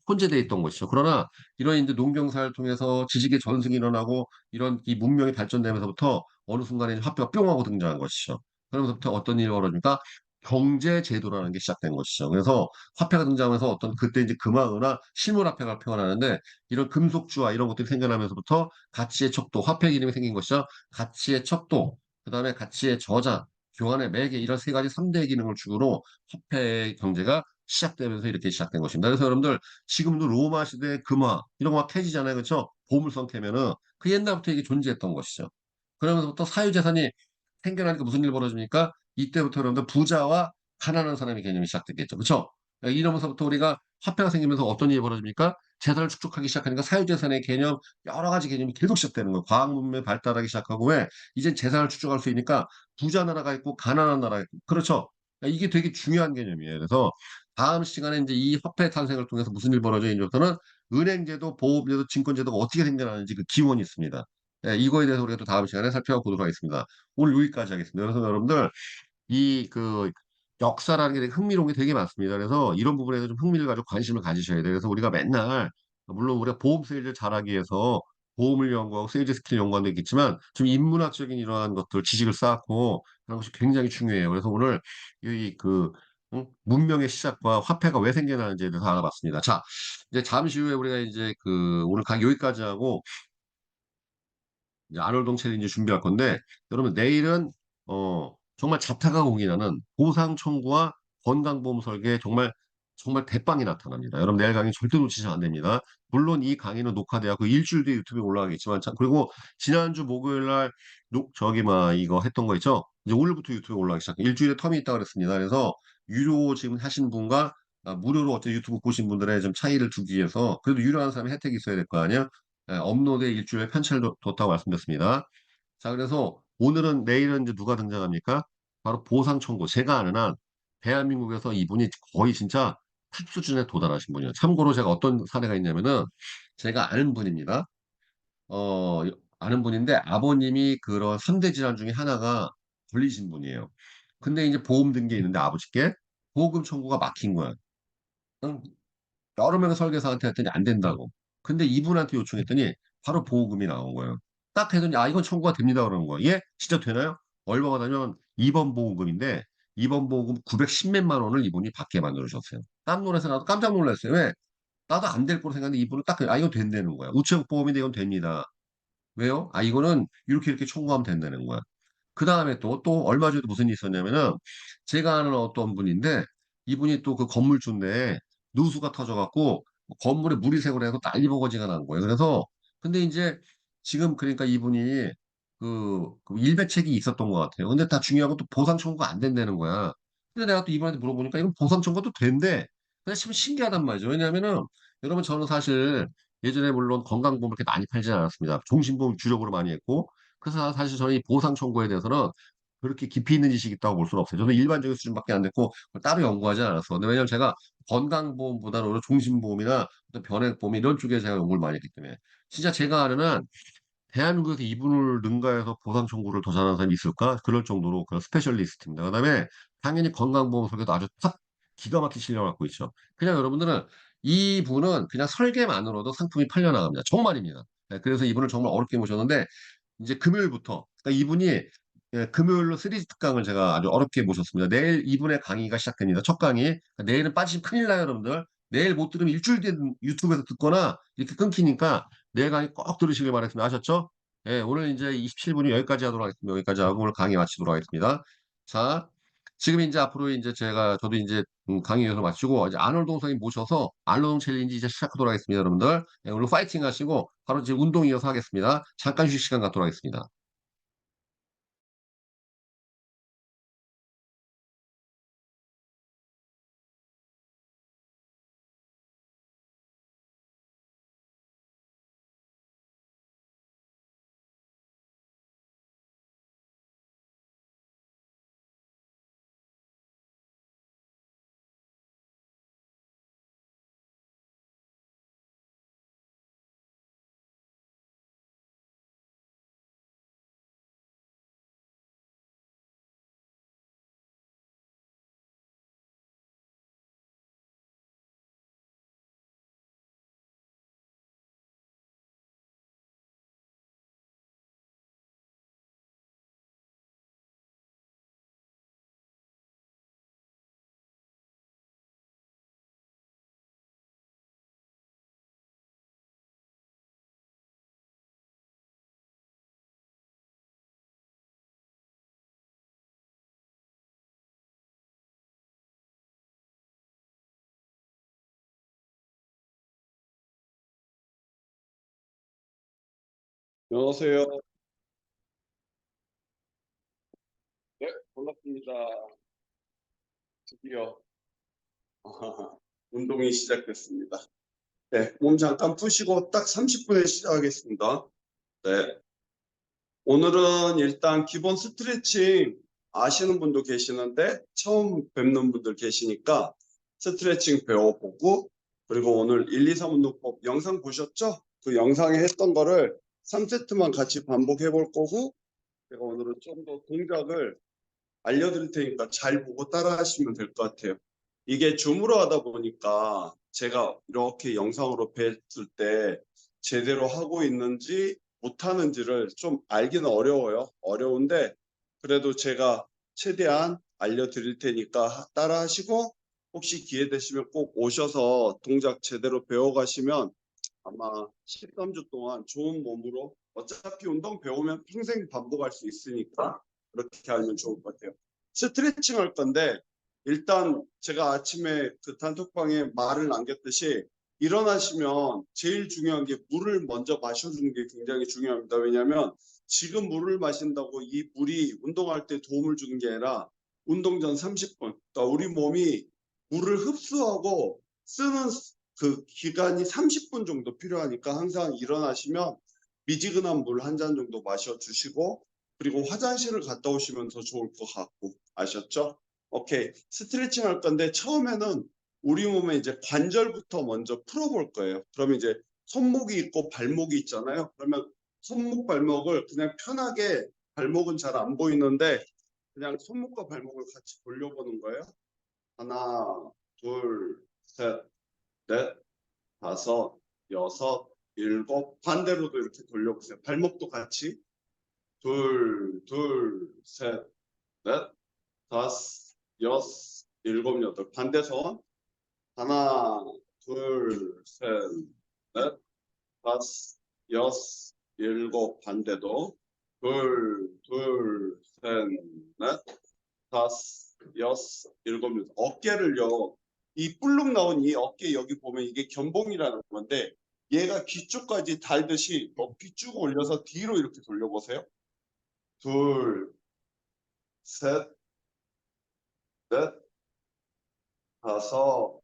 혼재되어 있던 것이죠. 그러나 이런 이제 농경 사회를 통해서 지식의 전승이 일어나고 이런 이 문명이 발전되면서부터 어느 순간에 화폐가 뿅 하고 등장한 것이죠. 그러면서부터 어떤 일이 벌어집니까? 경제 제도라는 게 시작된 것이죠. 그래서 화폐가 등장하면서 어떤 그때 이제 금화나 실물화폐가 표현하는데 이런 금속주와 이런 것들이 생겨나면서부터 가치의 척도, 화폐 기능이 생긴 것이죠. 가치의 척도, 그다음에 가치의 저장, 교환의 매개 이런 세 가지 3대 기능을 주로 화폐 경제가 시작되면서 이렇게 시작된 것입니다. 그래서 여러분들 지금도 로마 시대 금화 이런 거 막 캐지잖아요. 그렇죠? 보물선 캐면은 그 옛날부터 이게 존재했던 것이죠. 그러면서부터 사유재산이 생겨나니까 무슨 일이 벌어집니까? 이때부터 여러분들 부자와 가난한 사람의 개념이 시작됐겠죠. 그렇죠? 이러면서부터 우리가 화폐가 생기면서 어떤 일이 벌어집니까? 재산을 축적하기 시작하니까 사유재산의 개념, 여러 가지 개념이 계속 시작되는 거예요. 과학 문명이 발달하기 시작하고 왜? 이제 재산을 축적할 수 있으니까 부자 나라가 있고 가난한 나라가 있고 그렇죠? 이게 되게 중요한 개념이에요. 그래서 다음 시간에 이제 이 화폐 탄생을 통해서 무슨 일이 벌어져요? 이제부터는 은행제도, 보험제도, 증권제도가 어떻게 생겨나는지 그 기원이 있습니다. 이거에 대해서 우리가 또 다음 시간에 살펴보도록 하겠습니다. 오늘 여기까지 하겠습니다. 그래서 여러분들 그 역사라는 게 되게 흥미로운 게 되게 많습니다. 그래서 이런 부분에서 좀 흥미를 가지고 관심을 가지셔야 돼요. 그래서 우리가 맨날 물론 우리가 보험 세일즈를 잘하기 위해서 보험을 연구하고 세일즈 스킬 연구하는 데 있겠지만 좀 인문학적인 이러한 것들 지식을 쌓고 그런 것이 굉장히 중요해요. 그래서 오늘 문명의 시작과 화폐가 왜 생겨나는지에 대해서 알아봤습니다. 자, 이제 잠시 후에 우리가 이제 오늘 강 여기까지 하고 이제 아놀동 챌린지 준비할 건데 여러분 내일은 정말 자타가 공인하는 보상 청구와 건강보험 설계에 정말 대빵이 나타납니다. 여러분 내일 강의 절대 놓치시면 안 됩니다. 물론 이 강의는 녹화되었고 일주일 뒤에 유튜브에 올라가겠지만 그리고 지난주 목요일 날 저기 이거 했던 거 있죠? 이제 오늘부터 유튜브에 올라가기 시작해. 일주일에 텀이 있다고 그랬습니다. 그래서 유료 지금 하신 분과 무료로 어째 유튜브 보신 분들의 좀 차이를 두기 위해서 그래도 유료한 사람이 혜택이 있어야 될 거 아니에요? 업로드에 일주일에 편차를 뒀다고 말씀드렸습니다. 자, 그래서 내일은 이제 누가 등장합니까? 바로 보상 청구. 제가 아는 한 대한민국에서 이분이 거의 진짜 탑 수준에 도달하신 분이에요. 참고로 제가 어떤 사례가 있냐면은 제가 아는 분입니다. 어, 아는 분인데 아버님이 그런 3대 질환 중에 하나가 걸리신 분이에요. 근데 이제 보험 든 게 있는데 아버지께 보험 청구가 막힌 거야. 응, 여러 명의 설계사한테 했더니 안 된다고. 근데 이분한테 요청했더니 바로 보호금이 나온 거예요. 딱 했더니 이건 청구가 됩니다 그러는 거예요. 예? 진짜 되나요? 얼마가 되면 2번 보호금인데 2번 보호금 910몇만 원을 이분이 받게 만들어주셨어요. 깜 놀라서 나도 깜짝 놀랐어요. 왜? 나도 안 될 거로 생각했는데 이분은 이거 된다는 거야. 우체국 보험인데 이건 됩니다. 왜요? 이거는 이렇게 청구하면 된다는 거야. 그 다음에 또 얼마 전에도 무슨 일이 있었냐면은 제가 아는 어떤 분인데 이분이 또 그 건물주인데 누수가 터져갖고 건물에 물이 새고 그래서 난리버거지가 난 거예요. 그래서 근데 이제 지금 그러니까 이분이 그 일배책이 있었던 것 같아요. 근데 다 중요한 건 또 보상 청구가 안 된다는 거야. 근데 내가 또 이분한테 물어보니까 이건 보상 청구도 된대. 근데 참 신기하단 말이죠. 왜냐면은 여러분 저는 사실 예전에 물론 건강보험 그렇게 많이 팔진 않았습니다. 종신보험 주력으로 많이 했고 그래서 사실 저는 이 보상 청구에 대해서는 그렇게 깊이 있는 지식이 있다고 볼 수는 없어요. 저는 일반적인 수준밖에 안 됐고 따로 연구하지 않았어. 근데 왜냐면 제가 건강보험보다는 오히려 종신보험이나 어떤 변액보험 이런 쪽에 제가 연구를 많이 했기 때문에 진짜 제가 아는 한 대한민국에서 이분을 능가해서 보상 청구를 더 잘하는 사람이 있을까? 그럴 정도로 그런 스페셜리스트입니다. 그다음에 당연히 건강보험 설계도 아주 탑 기가 막힌 실력을 갖고 있죠. 그냥 여러분들은 이분은 그냥 설계만으로도 상품이 팔려 나갑니다. 정말입니다. 네, 그래서 이분을 정말 어렵게 모셨는데 이제 금요일부터 그러니까 이분이 금요일로 시리즈 특강을 제가 아주 어렵게 모셨습니다. 내일 이분의 강의가 시작됩니다. 첫 강의. 그러니까 내일은 빠지시면 큰일 나요, 여러분들. 내일 못 들으면 일주일 뒤에 유튜브에서 듣거나 이렇게 끊기니까 내일 강의 꼭 들으시길 바라겠습니다. 아셨죠? 예, 오늘 이제 27분이 여기까지 하도록 하겠습니다. 여기까지 하고 오늘 강의 마치도록 하겠습니다. 자, 지금 이제 앞으로 이제 저도 이제 강의 여기서 마치고 이제 아놀드 선생님 모셔서 아놀드 챌린지 이제 시작하도록 하겠습니다, 여러분들. 예, 오늘 파이팅 하시고 바로 이제 운동 이어서 하겠습니다. 잠깐 휴식 시간 갖도록 하겠습니다. 안녕하세요. 네, 반갑습니다. 드디어 운동이 시작됐습니다. 네, 몸 잠깐 푸시고 딱 30분에 시작하겠습니다. 네, 오늘은 일단 기본 스트레칭 아시는 분도 계시는데 처음 뵙는 분들 계시니까 스트레칭 배워보고 그리고 오늘 1, 2, 3 운동법 영상 보셨죠? 그 영상에 했던 거를 3세트만 같이 반복해 볼 거고 제가 오늘은 좀 더 동작을 알려드릴 테니까 잘 보고 따라 하시면 될 것 같아요. 이게 줌으로 하다 보니까 제가 이렇게 영상으로 뵀을 때 제대로 하고 있는지 못하는지를 좀 알기는 어려워요. 어려운데 그래도 제가 최대한 알려드릴 테니까 따라 하시고 혹시 기회 되시면 꼭 오셔서 동작 제대로 배워가시면 아마 13주 동안 좋은 몸으로 어차피 운동 배우면 평생 반복할 수 있으니까 그렇게 알면 좋을 것 같아요. 스트레칭 할 건데 일단 제가 아침에 그 단톡방에 말을 남겼듯이 일어나시면 제일 중요한 게 물을 먼저 마셔주는 게 굉장히 중요합니다. 왜냐하면 지금 물을 마신다고 이 물이 운동할 때 도움을 주는 게 아니라 운동 전 30분, 그러니까 우리 몸이 물을 흡수하고 쓰는 그 기간이 30분 정도 필요하니까 항상 일어나시면 미지근한 물 한 잔 정도 마셔주시고 그리고 화장실을 갔다 오시면 더 좋을 것 같고 아셨죠? 오케이. 스트레칭 할 건데 처음에는 우리 몸의 이제 관절부터 먼저 풀어볼 거예요. 그러면 이제 손목이 있고 발목이 있잖아요. 그러면 손목 발목을 그냥 편하게 발목은 잘 안 보이는데 그냥 손목과 발목을 같이 돌려보는 거예요. 하나, 둘, 셋, 넷, 다섯, 여섯, 일곱. 반대로도 이렇게 돌려보세요. 발목도 같이. 둘, 둘, 셋, 넷, 다섯, 여섯, 일곱, 여덟. 반대손. 하나, 둘, 셋, 넷, 다섯, 여섯, 일곱. 반대도. 둘, 둘, 셋, 넷, 다섯, 여섯, 일곱, 여덟. 어깨를요. 이 불룩 나온 이 어깨 여기 보면 이게 견봉이라는 건데 얘가 귀 쪽까지 달듯이 어깨 쭉 올려서 뒤로 이렇게 돌려보세요. 둘, 셋, 넷, 다섯,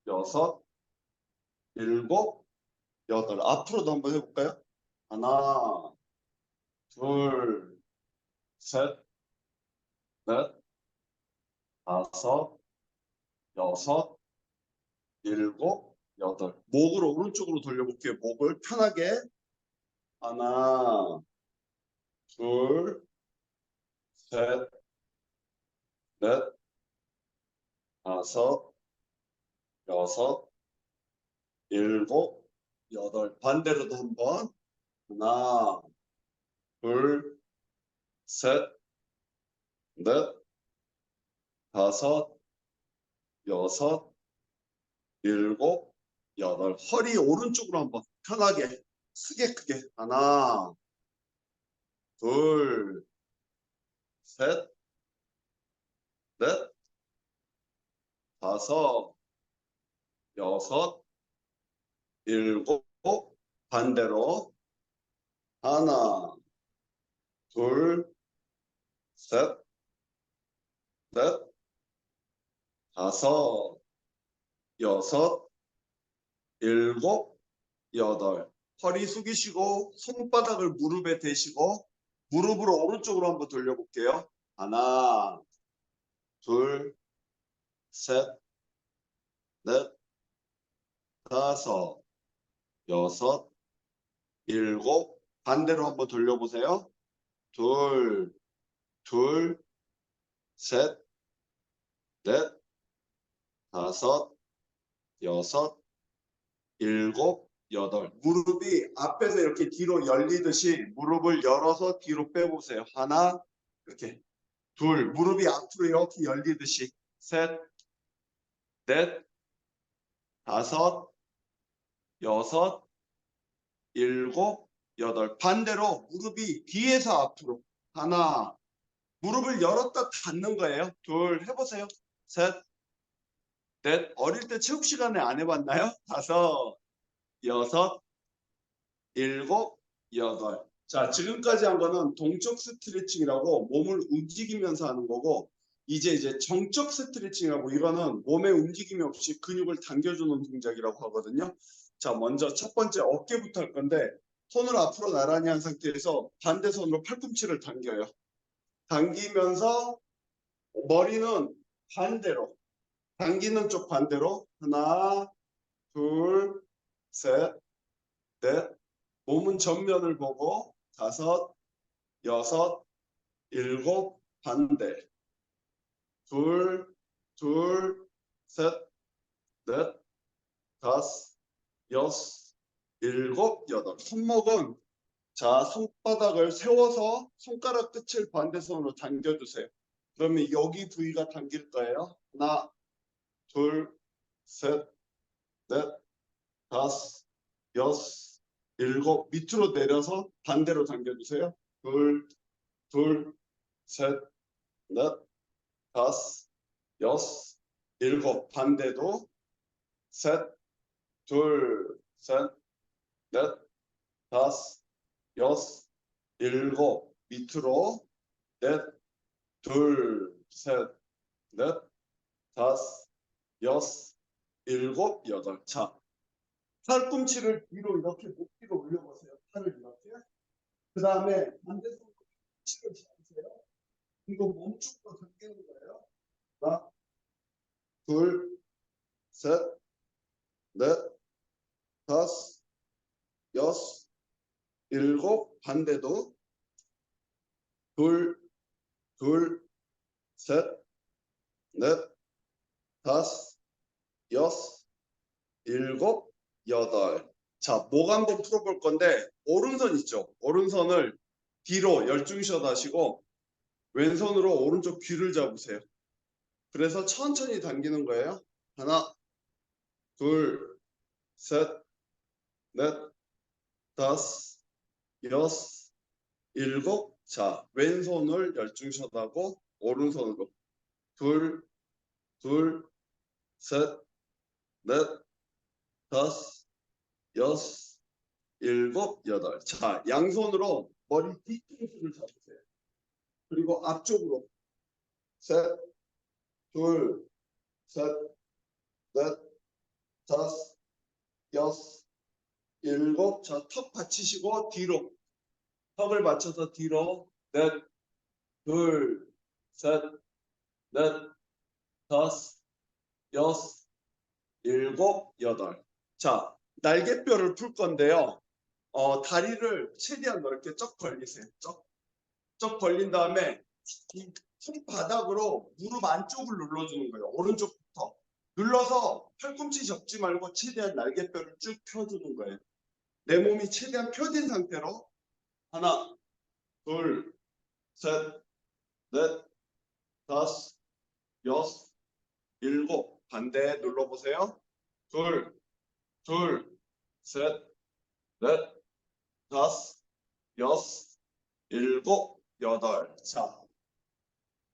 여섯, 일곱, 여덟. 앞으로도 한번 해볼까요? 하나, 둘, 셋, 넷, 다섯, 여섯, 일곱, 여덟. 목을 오른쪽으로 돌려볼게요. 목을 편하게. 하나, 둘, 셋, 넷, 다섯, 여섯, 일곱, 여덟. 반대로도 한번. 하나, 둘, 셋, 넷, 다섯, 여섯, 일곱, 여덟. 허리 오른쪽으로 한번 편하게 크게 크게. 하나, 둘, 셋, 넷, 다섯, 여섯, 일곱. 반대로. 하나, 둘, 셋, 넷, 다섯, 여섯, 일곱, 여덟. 허리 숙이시고 손바닥을 무릎에 대시고 무릎으로 오른쪽으로 한번 돌려볼게요. 하나, 둘, 셋, 넷, 다섯, 여섯, 일곱. 반대로 한번 돌려보세요. 둘, 둘, 셋, 넷, 다섯, 여섯, 일곱, 여덟. 무릎이 앞에서 이렇게 뒤로 열리듯이 무릎을 열어서 뒤로 빼보세요. 하나, 이렇게. 둘, 무릎이 앞으로 이렇게 열리듯이. 셋, 넷, 다섯, 여섯, 일곱, 여덟. 반대로 무릎이 뒤에서 앞으로. 하나, 무릎을 열었다 닫는 거예요. 둘, 해보세요. 셋, 넷. 어릴 때 체육 시간에 안 해봤나요? 다섯, 여섯, 일곱, 여덟. 자, 지금까지 한 거는 동적 스트레칭이라고 몸을 움직이면서 하는 거고, 이제 정적 스트레칭이라고 이거는 몸에 움직임이 없이 근육을 당겨주는 동작이라고 하거든요. 자, 먼저 첫 번째 어깨부터 할 건데, 손을 앞으로 나란히 한 상태에서 반대 손으로 팔꿈치를 당겨요. 당기면서 머리는 반대로, 당기는 쪽 반대로. 하나, 둘, 셋, 넷. 몸은 전면을 보고 다섯, 여섯, 일곱. 반대. 둘, 둘, 셋, 넷, 다섯, 여섯, 일곱, 여덟. 손목은 자, 손바닥을 세워서 손가락 끝을 반대손으로 당겨주세요. 그러면 여기 부위가 당길 거예요. 하나, 둘, 셋, 넷, 다섯, 여섯, 일곱. 밑으로 내려서 반대로 당겨주세요. 둘, 둘, 셋, 넷, 다섯, 여섯, 일곱. 반대도 셋, 둘, 셋, 넷, 다섯, 여섯, 일곱. 밑으로 넷, 둘, 셋, 넷, 다섯, 여섯, 일곱, 여덟. 자, 팔꿈치를 뒤로 이렇게 목 뒤로 올려보세요. 팔을 이렇게. 그 다음에 반대손으로 팔꿈치를 잡으세요. 이거 몸쪽으로 당기는 거예요. 하나, 둘, 셋, 넷, 다섯, 여섯, 일곱. 반대도 둘, 둘, 셋, 넷, 다섯, 여섯, 일곱, 여덟. 자, 목 한번 풀어볼 건데 오른손 있죠? 오른손을 뒤로 열중셔 하시고 왼손으로 오른쪽 귀를 잡으세요. 그래서 천천히 당기는 거예요. 하나, 둘, 셋, 넷, 다섯, 여섯, 일곱. 자, 왼손을 열중셔하고 오른손으로 둘, 둘, 셋, 넷, 다섯, 여섯, 일곱, 여덟. 자, 양손으로 머리 뒤통수를 잡으세요. 그리고 앞쪽으로 셋, 둘, 셋, 넷, 다섯, 여섯, 일곱. 자, 턱 받치시고 뒤로. 턱을 받쳐서 뒤로. 넷, 둘, 셋, 넷, 다섯, 여섯, 일곱, 여덟. 자, 날개뼈를 풀 건데요. 다리를 최대한 넓게 쩍 벌리세요. 쩍 벌린 다음에 이 손바닥으로 무릎 안쪽을 눌러주는 거예요. 오른쪽부터. 눌러서 팔꿈치 접지 말고 최대한 날개뼈를 쭉 펴주는 거예요. 내 몸이 최대한 펴진 상태로 하나, 둘, 셋, 넷, 다섯, 여섯, 일곱. 반대 눌러보세요. 둘, 둘, 셋, 넷, 다섯, 여섯, 일곱, 여덟. 자,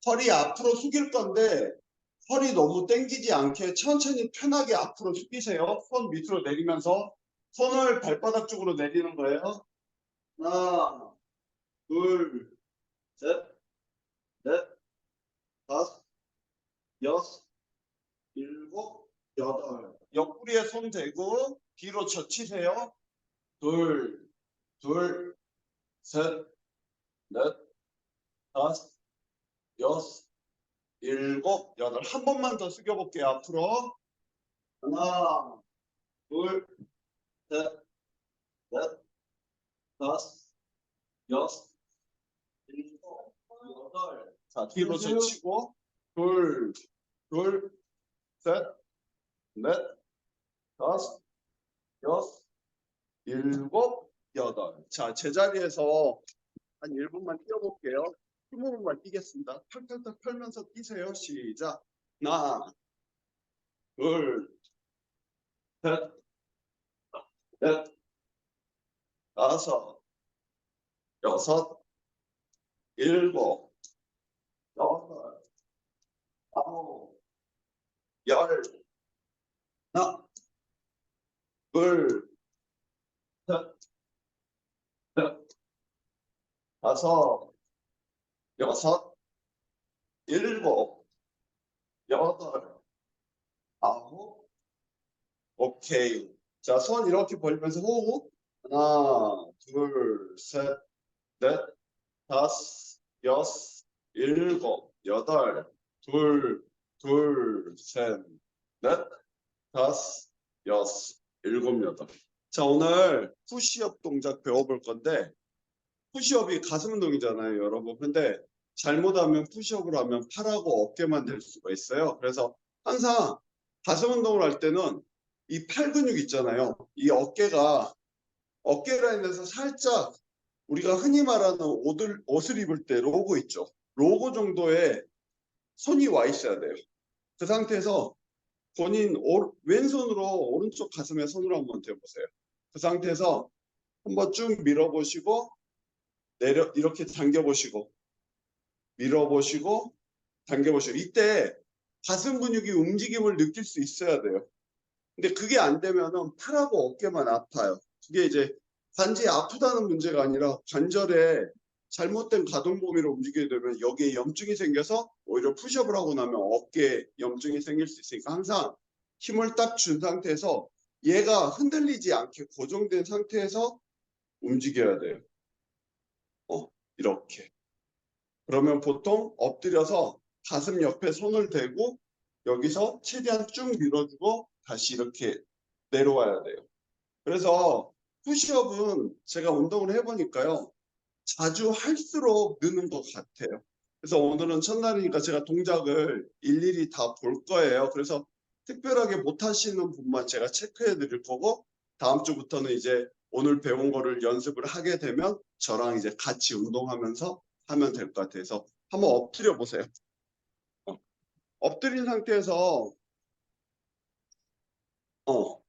허리 앞으로 숙일 건데 허리 너무 당기지 않게 천천히 편하게 앞으로 숙이세요. 손 밑으로 내리면서 손을 발바닥 쪽으로 내리는 거예요. 하나, 둘, 셋, 넷, 다섯, 여섯, 일곱, 여덟. 옆구리에 손 대고 뒤로 젖히세요. 둘, 둘, 셋, 넷, 다섯, 여섯, 일곱, 여덟. 한 번만 더 숙여볼게요. 앞으로. 하나, 둘, 셋, 넷, 다섯, 여섯, 일곱, 여덟. 자, 뒤로 젖히고. 둘, 둘, 셋, 넷, 다섯, 여섯, 일곱, 여덟. 자, 제자리에서 한 1분만 뛰어볼게요. 15분만 뛰겠습니다. 털털털 털면서 뛰세요. 시작. 하나, 둘, 셋, 넷, 다섯, 여섯, 일곱, 여덟, 아홉, 열. 하나, 둘, 셋, 넷, 다섯, 여섯, 일곱, 여덟, 아홉. 오케이. 자, 손 이렇게 벌리면서 호흡. 하나, 둘, 셋, 넷, 다섯, 여섯, 일곱, 여덟, 둘, 둘, 셋, 넷, 다섯, 여섯, 일곱, 여덟. 자, 오늘 푸시업 동작 배워볼 건데, 푸시업이 가슴 운동이잖아요, 여러분. 근데 잘못하면 푸시업을 하면 팔하고 어깨만 될 수가 있어요. 그래서 항상 가슴 운동을 할 때는 이 팔 근육 있잖아요. 이 어깨 라인에서 살짝 우리가 흔히 말하는 옷을 입을 때 로고 있죠. 로고 정도의 손이 와 있어야 돼요. 그 상태에서 본인 왼손으로 오른쪽 가슴에 손을 한번 대보세요. 그 상태에서 한번 쭉 밀어보시고 이렇게 당겨보시고 밀어보시고 당겨보시고 이때 가슴 근육이 움직임을 느낄 수 있어야 돼요. 근데 그게 안 되면은 팔하고 어깨만 아파요. 그게 이제 단지 아프다는 문제가 아니라 관절에 잘못된 가동 범위로 움직이게 되면 여기에 염증이 생겨서 오히려 푸시업을 하고 나면 어깨에 염증이 생길 수 있으니까 항상 힘을 딱 준 상태에서 얘가 흔들리지 않게 고정된 상태에서 움직여야 돼요. 이렇게. 그러면 보통 엎드려서 가슴 옆에 손을 대고 여기서 최대한 쭉 밀어주고 다시 이렇게 내려와야 돼요. 그래서 푸시업은 제가 운동을 해보니까요. 자주 할수록 느는 것 같아요. 그래서 오늘은 첫날이니까 제가 동작을 일일이 다 볼 거예요. 그래서 특별하게 못하시는 분만 제가 체크해 드릴 거고 다음 주부터는 이제 오늘 배운 거를 연습을 하게 되면 저랑 이제 같이 운동하면서 하면 될 것 같아서 한번 엎드려 보세요. 엎드린 상태에서 어,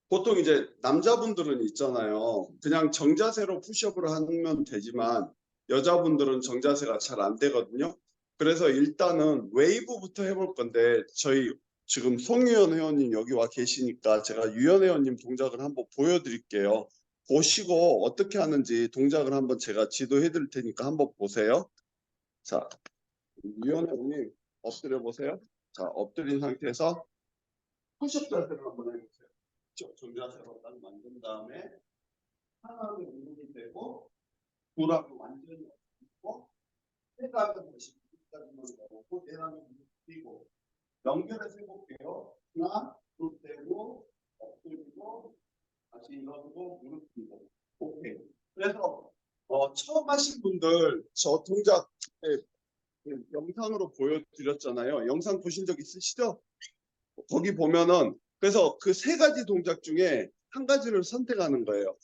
보통 이제 남자분들은 있잖아요. 그냥 정자세로 푸시업을 하면 되지만 여자분들은 정자세가 잘 안 되거든요. 그래서 일단은 웨이브부터 해볼 건데 저희 지금 송유연 회원님 여기 와 계시니까 제가 유연 회원님 동작을 한번 보여드릴게요. 보시고 어떻게 하는지 동작을 한번 제가 지도해 드릴 테니까 한번 보세요. 자, 유연 회원님 엎드려 보세요. 자, 엎드린 상태에서 푸시업 자세를 한번 해보세요. 정자세로 딱 만든 다음에 하나는 운동이 되고 둘하고 완전히 엎고 세가는 다시 끝까지만 넣고 내라는 무릎 띄고 연결해서 해볼게요. 하나, 둘 떼고 엎드리고 다시 일어서고 무릎 띄고 오케이. 그래서 처음 하신 분들 저 동작 영상으로 보여드렸잖아요. 영상 보신 적 있으시죠? 거기 보면은 그래서 그 세 가지 동작 중에 한 가지를 선택하는 거예요.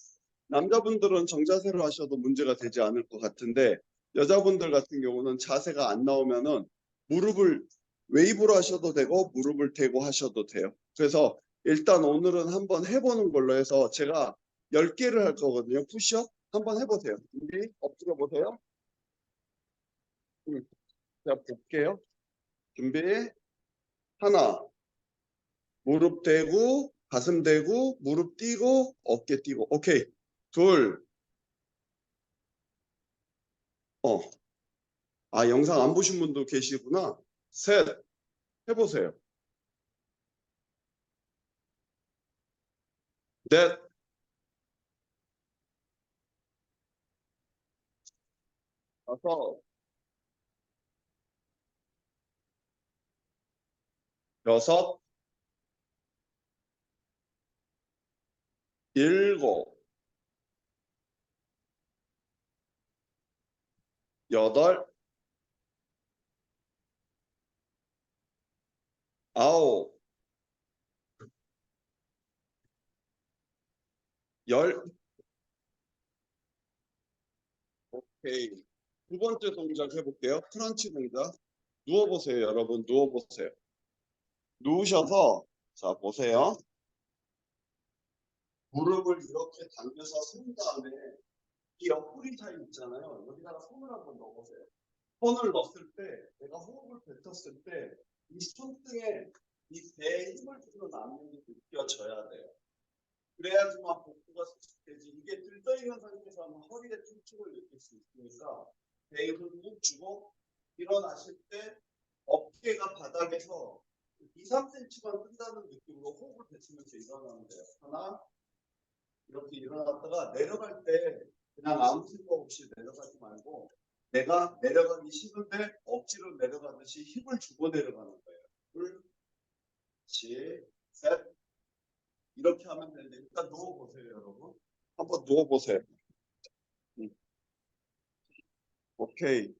남자분들은 정자세로 하셔도 문제가 되지 않을 것 같은데 여자분들 같은 경우는 자세가 안 나오면은 무릎을 웨이브로 하셔도 되고 무릎을 대고 하셔도 돼요. 그래서 일단 오늘은 한번 해보는 걸로 해서 제가 10개를 할 거거든요. 푸시업 한번 해보세요. 준비 엎드려 보세요. 자 볼게요. 준비 하나 무릎 대고 가슴 대고 무릎 띄고 어깨 띄고 오케이 둘 영상 안 보신 분도 계시구나. 셋, 해보세요. 넷, 다섯, 여섯, 일곱, 여덟, 아홉, 열. 오케이. 두 번째 동작 해볼게요. 크런치 동작. 누워보세요, 여러분. 누워보세요. 누우셔서, 자, 보세요. 무릎을 이렇게 당겨서 쓴 다음에 이 옆구리 사이 있잖아요. 여기다가 손을 한번 넣어보세요. 손을 넣었을 때, 내가 호흡을 뱉었을 때, 이 손등에 이 배에 힘을 주는 압력이 느껴져야 돼요. 그래야지만 복부가 수축되지. 이게 들떠있는 상태에서 하면 허리에 통증을 느낄 수 있으니까 배에 힘을 주고 일어나실 때 어깨가 바닥에서 2, 3cm만 뜬다는 느낌으로 호흡을 뱉으면서 일어나면 돼요. 하나, 이렇게 일어났다가 내려갈 때 그냥 아무 생각 없이 내려가지 말고 내가 내려가기 싫은데 억지로 내려가듯이 힘을 주고 내려가는 거예요. 둘, 셋, 이렇게 하면 되는데 일단 누워보세요, 여러분. 한번 누워보세요. 오케이.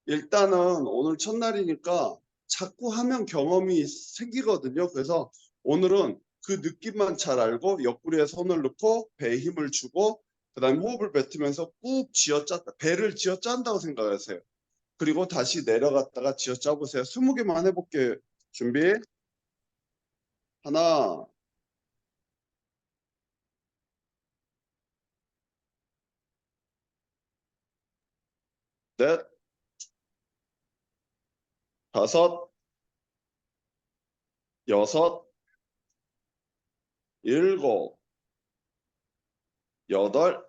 일단은 오늘 첫날이니까 자꾸 하면 경험이 생기거든요. 그래서 오늘은 그 느낌만 잘 알고 옆구리에 손을 넣고 배에 힘을 주고 그다음에 호흡을 뱉으면서 꾹 쥐어짰다. 배를 쥐어짠다고 생각하세요. 그리고 다시 내려갔다가 쥐어짜보세요. 20개만 해볼게요. 준비. 하나, 넷, 다섯, 여섯, 일곱, 여덟,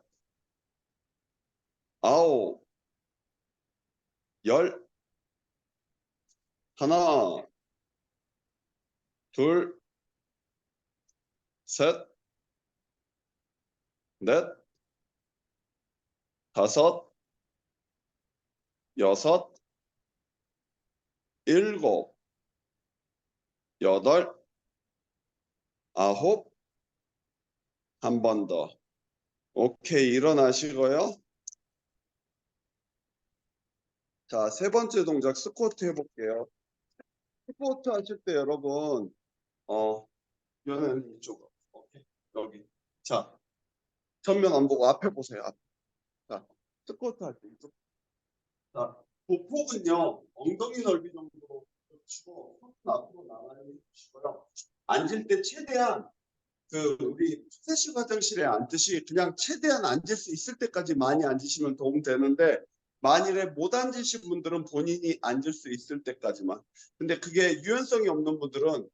아홉, 열. 하나, 둘, 셋, 넷, 다섯, 여섯, 일곱, 여덟, 아홉. 한 번 더. 오케이, 일어나시고요. 자, 세 번째 동작 스쿼트 해볼게요. 스쿼트 하실 때 여러분, 이거는 이쪽. 오케이, 여기. 자, 전면 안 보고 앞에 보세요. 앞. 자, 스쿼트 할 때 이쪽. 자, 보폭은요, 엉덩이 넓이 정도로 치고, 손은 앞으로 나란히 주시고요. 앉을 때 최대한 우리 수세식 화장실에 앉듯이 그냥 최대한 앉을 수 있을 때까지 많이 앉으시면 도움 되는데, 만일에 못 앉으신 분들은 본인이 앉을 수 있을 때까지만. 근데 그게 유연성이 없는 분들은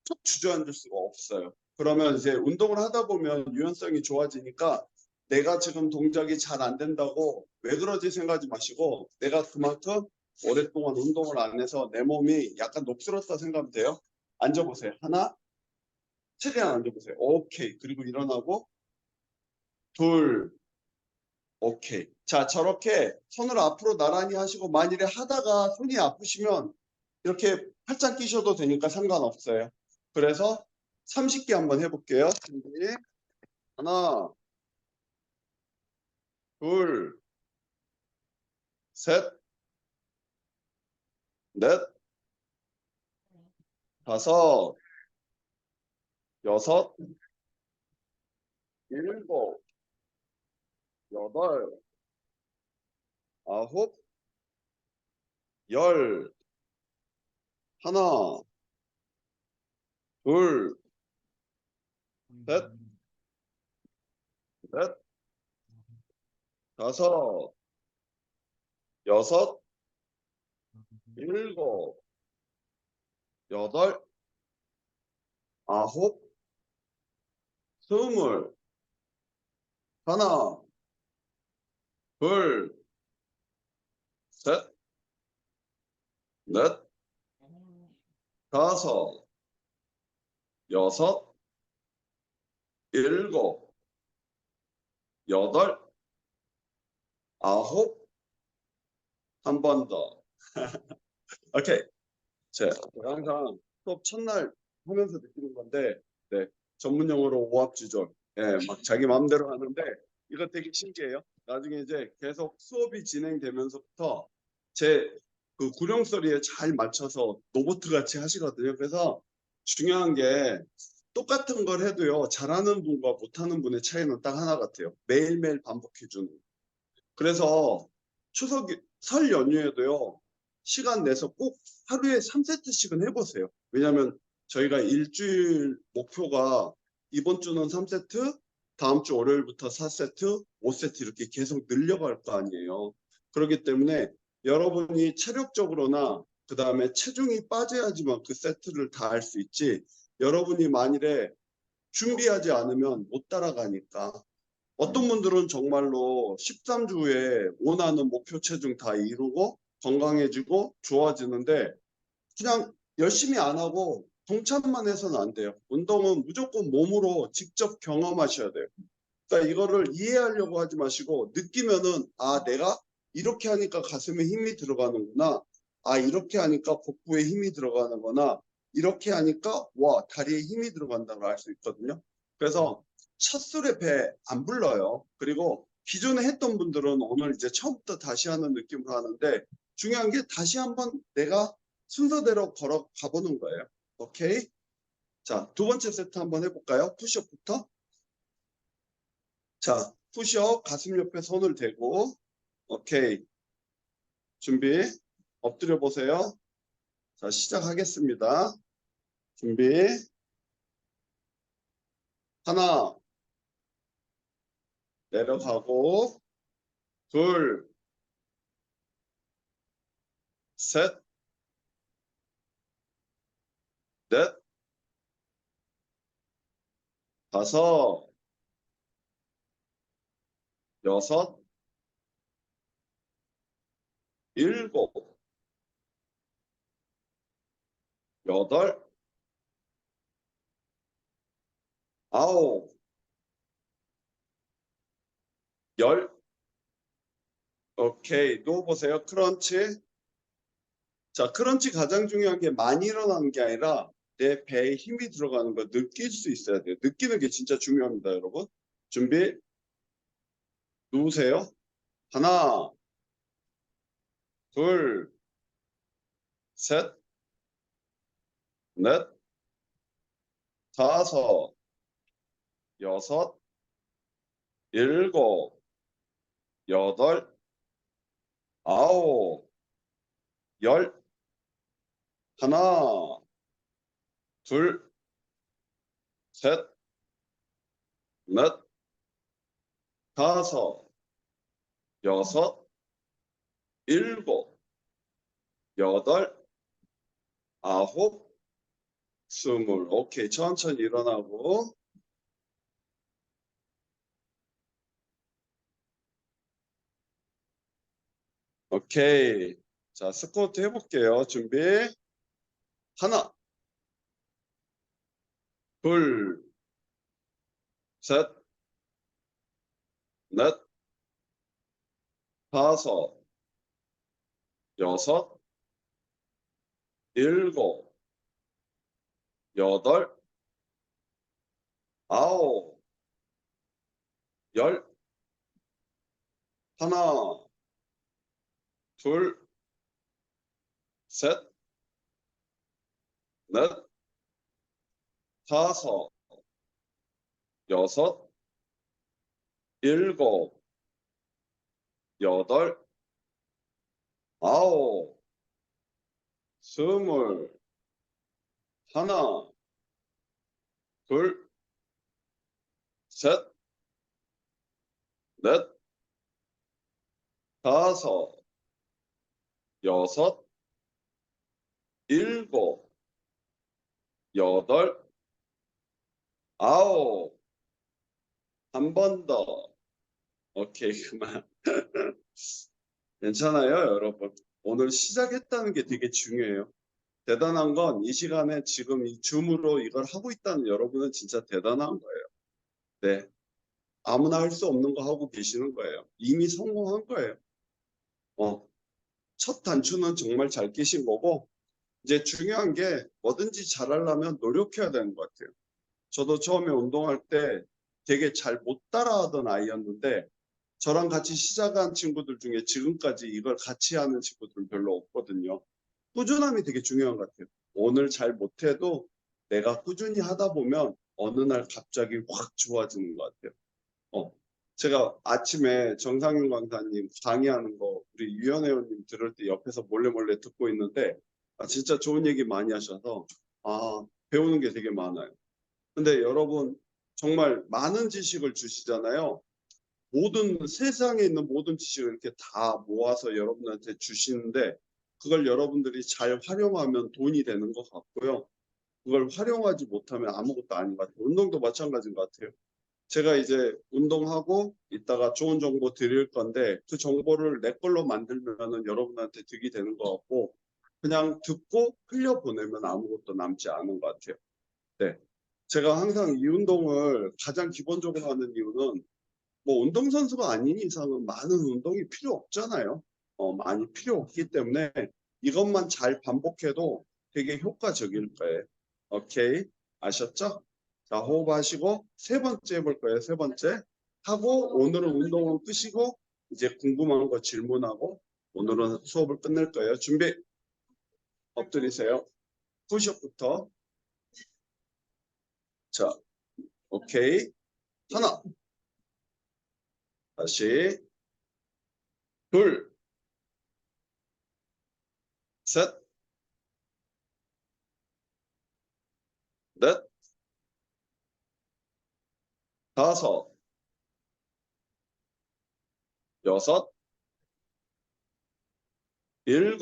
쭉 주저앉을 수가 없어요. 그러면 이제 운동을 하다 보면 유연성이 좋아지니까 내가 지금 동작이 잘 안 된다고 왜 그러지 생각하지 마시고, 내가 그만큼 오랫동안 운동을 안 해서 내 몸이 약간 녹슬었다 생각하면 돼요. 앉아보세요. 하나, 최대한 앉아보세요. 오케이. 그리고 일어나고, 둘, 오케이. 자, 저렇게 손을 앞으로 나란히 하시고, 만일에 하다가 손이 아프시면 이렇게 팔짱 끼셔도 되니까 상관없어요. 그래서 30개 한번 해볼게요. 준비. 하나, 둘, 셋, 넷, 다섯, 여섯, 일곱, 여덟, 아홉, 열. 하나, 둘, 셋, 넷, 다섯, 여섯, 일곱, 여덟, 아홉, 스물. 하나, 둘, 셋, 넷, 다섯, 여섯, 일곱, 여덟, 아홉. 한 번 더. 오케이. 제가 항상 수업 첫날 하면서 느끼는 건데, 네, 전문 용어로 오합지졸. 예, 막 자기 마음대로 하는데 이거 되게 신기해요. 나중에 이제 계속 수업이 진행되면서부터 제 그 구령소리에 잘 맞춰서 로봇 같이 하시거든요. 그래서 중요한 게 똑같은 걸 해도요, 잘하는 분과 못하는 분의 차이는 딱 하나 같아요. 매일매일 반복해주는. 그래서 설 연휴에도요, 시간 내서 꼭 하루에 3세트씩은 해보세요. 왜냐하면 저희가 일주일 목표가 이번 주는 3세트, 다음 주 월요일부터 4세트, 5세트 이렇게 계속 늘려갈 거 아니에요. 그렇기 때문에 여러분이 체력적으로나 그 다음에 체중이 빠져야지만 그 세트를 다 할 수 있지, 여러분이 만일에 준비하지 않으면 못 따라가니까. 어떤 분들은 정말로 13주에 원하는 목표 체중 다 이루고 건강해지고 좋아지는데, 그냥 열심히 안 하고 동참만 해서는 안 돼요. 운동은 무조건 몸으로 직접 경험하셔야 돼요. 그러니까 이거를 이해하려고 하지 마시고 느끼면은, 아, 내가 이렇게 하니까 가슴에 힘이 들어가는구나. 아, 이렇게 하니까 복부에 힘이 들어가는구나. 이렇게 하니까 와, 다리에 힘이 들어간다고 알 수 있거든요. 그래서 첫 술에 배 안 불러요. 그리고 기존에 했던 분들은 오늘 이제 처음부터 다시 하는 느낌으로 하는데, 중요한 게 다시 한번 내가 순서대로 걸어 가보는 거예요. 오케이? 자, 두 번째 세트 한번 해볼까요? 푸시업부터. 자, 푸시업 가슴 옆에 손을 대고, 오케이. 준비. 엎드려 보세요. 자, 시작하겠습니다. 준비. 하나, 내려가고, 둘, 셋, 넷, 다섯, 여섯, 일곱, 여덟, 아홉, 열. 오케이. 또 보세요. 크런치. 자, 크런치 가장 중요한 게 많이 일어나는 게 아니라 내 배에 힘이 들어가는 거 느낄 수 있어야 돼요. 느끼는 게 진짜 중요합니다, 여러분. 준비. 누우세요. 하나, 둘, 셋, 넷, 다섯, 여섯, 일곱, 여덟, 아홉, 열. 하나, 둘, 셋, 넷, 다섯, 여섯, 일곱, 여덟, 아홉, 스물. 오케이. 천천히 일어나고. 오케이. 자, 스쿼트 해볼게요. 준비. 하나, 둘, 셋, 넷, 다섯, 여섯, 일곱, 여덟, 아홉, 열. 하나, 둘, 셋, 넷, 다섯, 여섯, 일곱, 여덟, 아홉, 스물. 하나, 둘, 셋, 넷, 다섯, 여섯, 일곱, 여덟, 아홉. 한 번 더. 오케이, 그만. 괜찮아요, 여러분. 오늘 시작했다는 게 되게 중요해요. 대단한 건 이 시간에 지금 이 줌으로 이걸 하고 있다는 여러분은 진짜 대단한 거예요. 네. 아무나 할 수 없는 거 하고 계시는 거예요. 이미 성공한 거예요. 첫 단추는 정말 잘 끼신 거고, 이제 중요한 게 뭐든지 잘하려면 노력해야 되는 것 같아요. 저도 처음에 운동할 때 되게 잘 못 따라하던 아이였는데, 저랑 같이 시작한 친구들 중에 지금까지 이걸 같이 하는 친구들은 별로 없거든요. 꾸준함이 되게 중요한 것 같아요. 오늘 잘 못해도 내가 꾸준히 하다 보면 어느 날 갑자기 확 좋아지는 것 같아요. 어. 제가 아침에 정상윤 강사님 강의하는 거 우리 유연 회원님 들을 때 옆에서 몰래 몰래 듣고 있는데 진짜 좋은 얘기 많이 하셔서 배우는 게 되게 많아요. 근데 여러분 정말 많은 지식을 주시잖아요. 모든 세상에 있는 모든 지식을 이렇게 다 모아서 여러분한테 주시는데 그걸 여러분들이 잘 활용하면 돈이 되는 것 같고요. 그걸 활용하지 못하면 아무것도 아닌 것 같아요. 운동도 마찬가지인 것 같아요. 제가 이제 운동하고 이따가 좋은 정보 드릴 건데 그 정보를 내 걸로 만들면은 여러분한테 득이 되는 것 같고 그냥 듣고 흘려보내면 아무것도 남지 않은 것 같아요. 네. 제가 항상 이 운동을 가장 기본적으로 하는 이유는 뭐 운동선수가 아닌 이상은 많은 운동이 필요 없잖아요. 많이 필요 없기 때문에 이것만 잘 반복해도 되게 효과적일 거예요. 오케이. 아셨죠? 자, 호흡하시고 세 번째 해볼 거예요. 세 번째. 하고 오늘은 운동은 끄시고 이제 궁금한 거 질문하고 오늘은 수업을 끝낼 거예요. 준비. 엎드리세요. 푸시업부터. 자, 오케이. 하나. 다시. 둘. 셋. 넷. 다섯. 여섯. 7,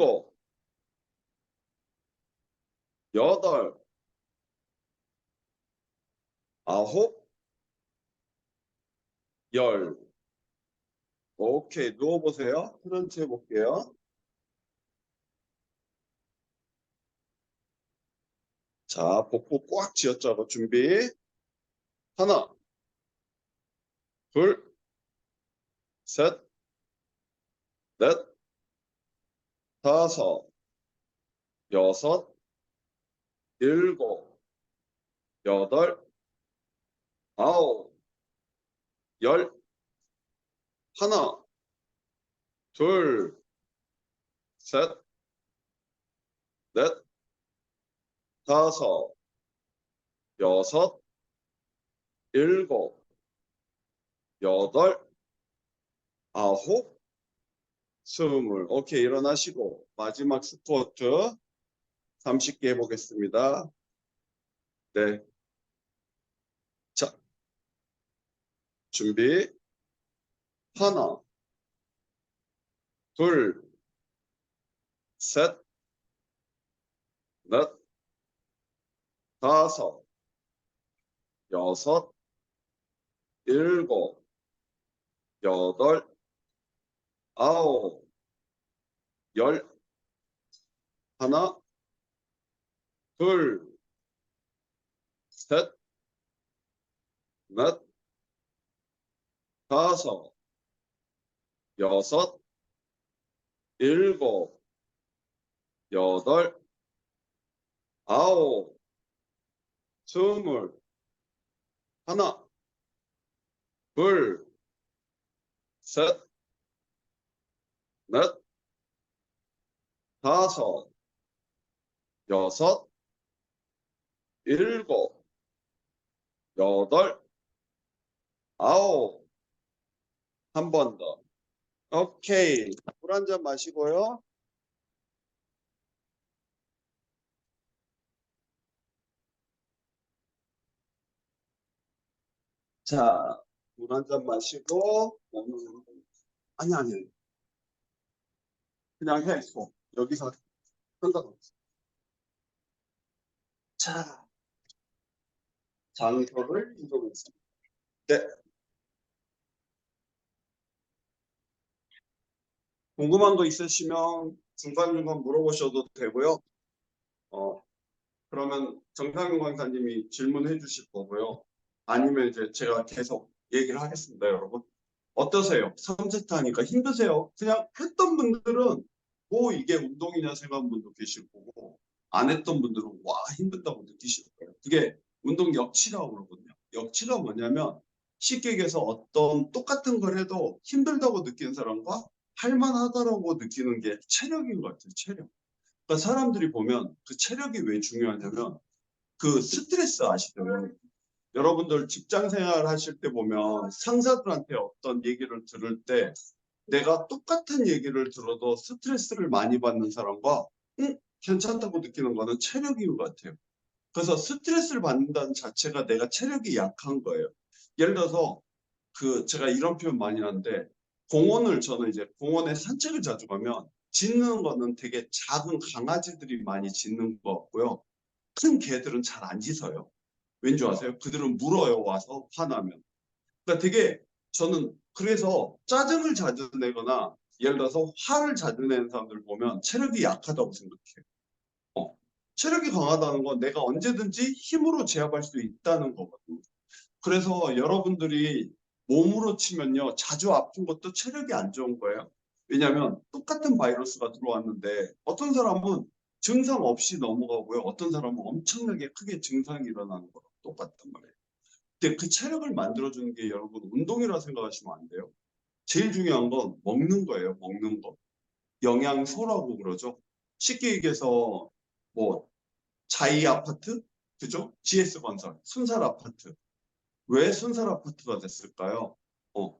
8, 아홉, 열. 오케이, 누워보세요. 프런치 해볼게요. 자, 복부 꽉 쥐어짜고 준비. 하나, 둘, 셋, 넷, 다섯, 여섯, 일곱, 여덟, 아홉, 열. 하나, 둘, 셋, 넷, 다섯, 여섯, 일곱, 여덟, 아홉, 스물. 오케이, 일어나시고 마지막 스쿼트 30개 해보겠습니다. 네, 자, 준비. 하나, 둘, 셋, 넷, 다섯, 여섯, 일곱, 여덟, 아홉, 열. 하나, 둘, 셋, 넷, 다섯, 여섯, 일곱, 여덟, 아홉, 스물. 하나, 둘, 셋, 넷, 다섯, 여섯, 일곱, 여덟, 아홉. 한 번 더. 오케이. 물 한 잔 마시고요. 자, 물 한 잔 마시고, 아니. 그냥 해. 여기서 상관없어. 자, 장소를 이동했습니다. 네. 궁금한 거 있으시면 중간중간 물어보셔도 되고요. 어, 그러면 정상윤 강사님이 질문해 주실 거고요. 아니면 이제 제가 계속 얘기를 하겠습니다, 여러분. 어떠세요? 3세트 하니까 힘드세요? 그냥 했던 분들은 뭐 이게 운동이냐 생각하는 분도 계실 거고, 안 했던 분들은 와, 힘들다고 느끼실 거예요. 그게 운동 역치라고 그러거든요. 역치가 뭐냐면 쉽게 얘기해서 어떤 똑같은 걸 해도 힘들다고 느끼는 사람과 할만하다라고 느끼는 게 체력인 것 같아요, 체력. 그러니까 사람들이 보면 그 체력이 왜 중요하냐면 그 스트레스 아시죠? 여러분들 직장 생활 하실 때 보면 상사들한테 어떤 얘기를 들을 때 내가 똑같은 얘기를 들어도 스트레스를 많이 받는 사람과 괜찮다고 느끼는 거는 체력인 것 같아요. 그래서 스트레스를 받는다는 자체가 내가 체력이 약한 거예요. 예를 들어서 그 제가 이런 표현 많이 하는데 공원을 저는 이제 공원에 산책을 자주 가면 짖는 거는 되게 작은 강아지들이 많이 짖는 것 같고요. 큰 개들은 잘 안 짖어요. 왠지 아세요? 그들은 물어요, 와서 화나면. 그러니까 되게 저는 그래서 짜증을 자주 내거나 예를 들어서 화를 자주 내는 사람들 보면 체력이 약하다고 생각해요. 어. 체력이 강하다는 건 내가 언제든지 힘으로 제압할 수 있다는 거거든요. 그래서 여러분들이 몸으로 치면요, 자주 아픈 것도 체력이 안 좋은 거예요. 왜냐하면 똑같은 바이러스가 들어왔는데 어떤 사람은 증상 없이 넘어가고요, 어떤 사람은 엄청나게 크게 증상이 일어나는 거랑 똑같단 말이에요. 근데 그 체력을 만들어주는 게 여러분 운동이라 생각하시면 안 돼요. 제일 중요한 건 먹는 거예요, 먹는 거. 영양소라고 그러죠. 쉽게 얘기해서 뭐 자이 아파트, 그죠? GS건설, 순살 아파트. 왜 순살 아파트가 됐을까요? 어,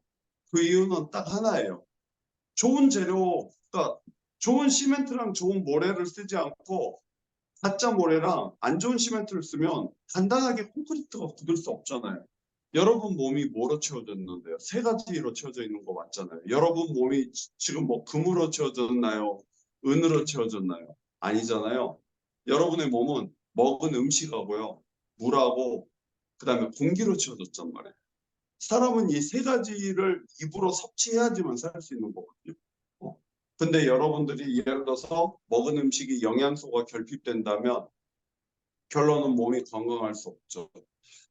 그 이유는 딱 하나예요. 좋은 재료, 그러니까 좋은 시멘트랑 좋은 모래를 쓰지 않고 가짜 모래랑 안 좋은 시멘트를 쓰면 간단하게 콘크리트가 굳을 수 없잖아요. 여러분 몸이 뭐로 채워져 있는데요? 세 가지로 채워져 있는 거 맞잖아요. 여러분 몸이 지금 뭐 금으로 채워져 있나요? 은으로 채워져 있나요? 아니잖아요. 여러분의 몸은 먹은 음식하고요, 물하고 그다음에 공기로 채워졌단 말이에요. 사람은 이 세 가지를 입으로 섭취해야지만 살 수 있는 거거든요. 어. 근데 여러분들이 예를 들어서 먹은 음식이 영양소가 결핍된다면 결론은 몸이 건강할 수 없죠.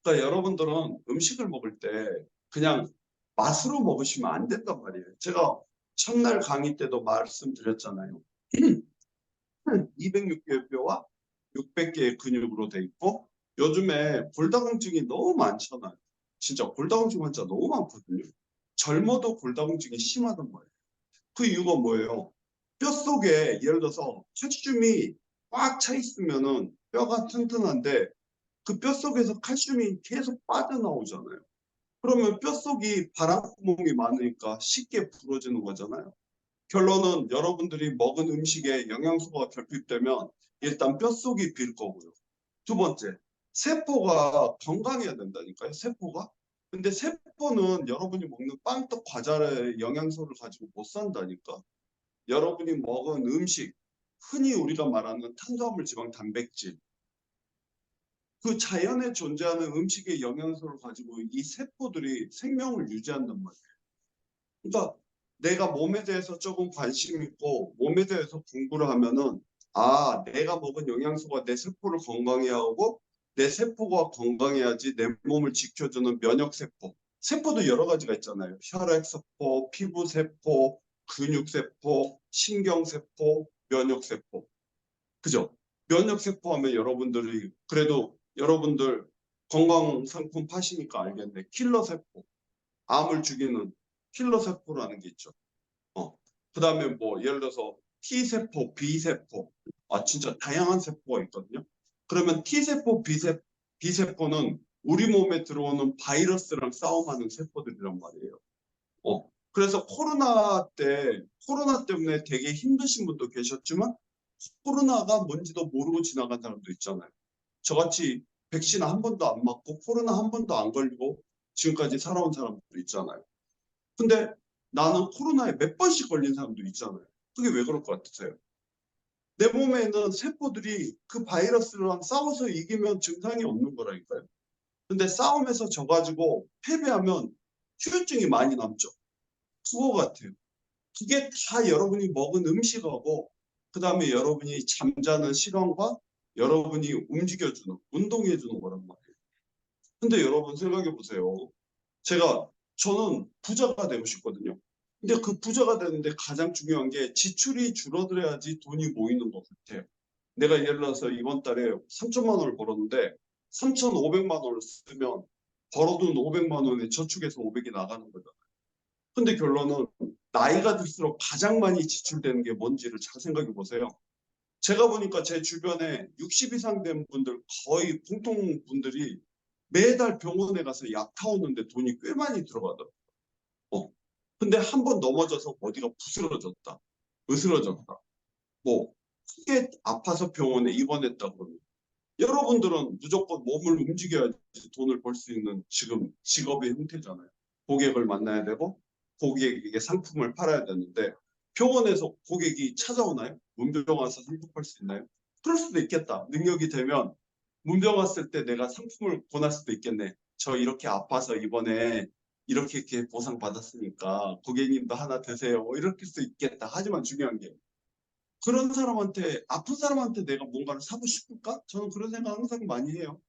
그러니까 여러분들은 음식을 먹을 때 그냥 맛으로 먹으시면 안 된단 말이에요. 제가 첫날 강의 때도 말씀드렸잖아요. 206개의 뼈와 600개의 근육으로 돼 있고 요즘에 골다공증이 너무 많잖아요. 진짜 골다공증 환자 너무 많거든요. 젊어도 골다공증이 심하단 말이에요. 그 이유가 뭐예요? 뼛속에 예를 들어서 칼슘이 꽉 차 있으면은 뼈가 튼튼한데 그 뼛속에서 칼슘이 계속 빠져나오잖아요. 그러면 뼛속이 바람구멍이 많으니까 쉽게 부러지는 거잖아요. 결론은 여러분들이 먹은 음식에 영양소가 결핍되면 일단 뼛속이 빌 거고요. 두 번째, 세포가 건강해야 된다니까요. 세포가. 근데 세포는 여러분이 먹는 빵떡 과자의 영양소를 가지고 못 산다니까. 여러분이 먹은 음식, 흔히 우리가 말하는 탄수화물, 지방, 단백질, 그 자연에 존재하는 음식의 영양소를 가지고 이 세포들이 생명을 유지한단 말이에요. 그러니까 내가 몸에 대해서 조금 관심 있고 몸에 대해서 공부를 하면은 아, 내가 먹은 영양소가 내 세포를 건강해 하고 내 세포가 건강해야지 내 몸을 지켜주는 면역세포. 세포도 여러 가지가 있잖아요. 혈액세포, 피부세포, 근육세포, 신경세포, 면역세포. 그죠? 면역세포 하면 여러분들이 그래도 여러분들 건강상품 파시니까 알겠네. 킬러세포. 암을 죽이는 킬러세포라는 게 있죠. 어. 그다음에 뭐 예를 들어서 T세포, B세포. 아 진짜 다양한 세포가 있거든요. 그러면 T세포, B세포는 우리 몸에 들어오는 바이러스랑 싸움하는 세포들이란 말이에요. 그래서 코로나 때문에 되게 힘드신 분도 계셨지만 코로나가 뭔지도 모르고 지나간 사람도 있잖아요. 저같이 백신 한 번도 안 맞고 코로나 한 번도 안 걸리고 지금까지 살아온 사람도 있잖아요. 근데 나는 코로나에 몇 번씩 걸린 사람도 있잖아요. 그게 왜 그럴 것 같으세요? 내 몸에 있는 세포들이 그 바이러스랑 싸워서 이기면 증상이 없는 거라니까요. 근데 싸움에서 져가지고 패배하면 후유증이 많이 남죠. 그거 같아요. 그게 다 여러분이 먹은 음식하고 그다음에 여러분이 잠자는 시간과 여러분이 움직여주는 운동해주는 거란 말이에요. 근데 여러분 생각해 보세요. 저는 부자가 되고 싶거든요. 근데 그 부자가 되는데 가장 중요한 게 지출이 줄어들어야지 돈이 모이는 것 같아요. 내가 예를 들어서 이번 달에 3천만 원을 벌었는데 3,500만 원을 쓰면 벌어둔 500만 원에 저축해서 500이 나가는 거잖아요. 근데 결론은 나이가 들수록 가장 많이 지출되는 게 뭔지를 잘 생각해 보세요. 제가 보니까 제 주변에 60 이상 된 분들 거의 공통 분들이 매달 병원에 가서 약 타오는데 돈이 꽤 많이 들어가더라고요. 어. 근데 한 번 넘어져서 어디가 부스러졌다, 으스러졌다, 뭐 크게 아파서 병원에 입원했다 그러면 여러분들은 무조건 몸을 움직여야지 돈을 벌 수 있는 지금 직업의 형태잖아요. 고객을 만나야 되고 고객에게 상품을 팔아야 되는데 병원에서 고객이 찾아오나요? 문병 와서 상품 팔 수 있나요? 그럴 수도 있겠다. 능력이 되면 문병 왔을 때 내가 상품을 권할 수도 있겠네. 저 이렇게 아파서 이번에 이렇게 보상 받았으니까 고객님도 하나 드세요. 뭐 이럴 수 있겠다. 하지만 중요한 게 그런 사람한테 아픈 사람한테 내가 뭔가를 사고 싶을까? 저는 그런 생각 항상 많이 해요.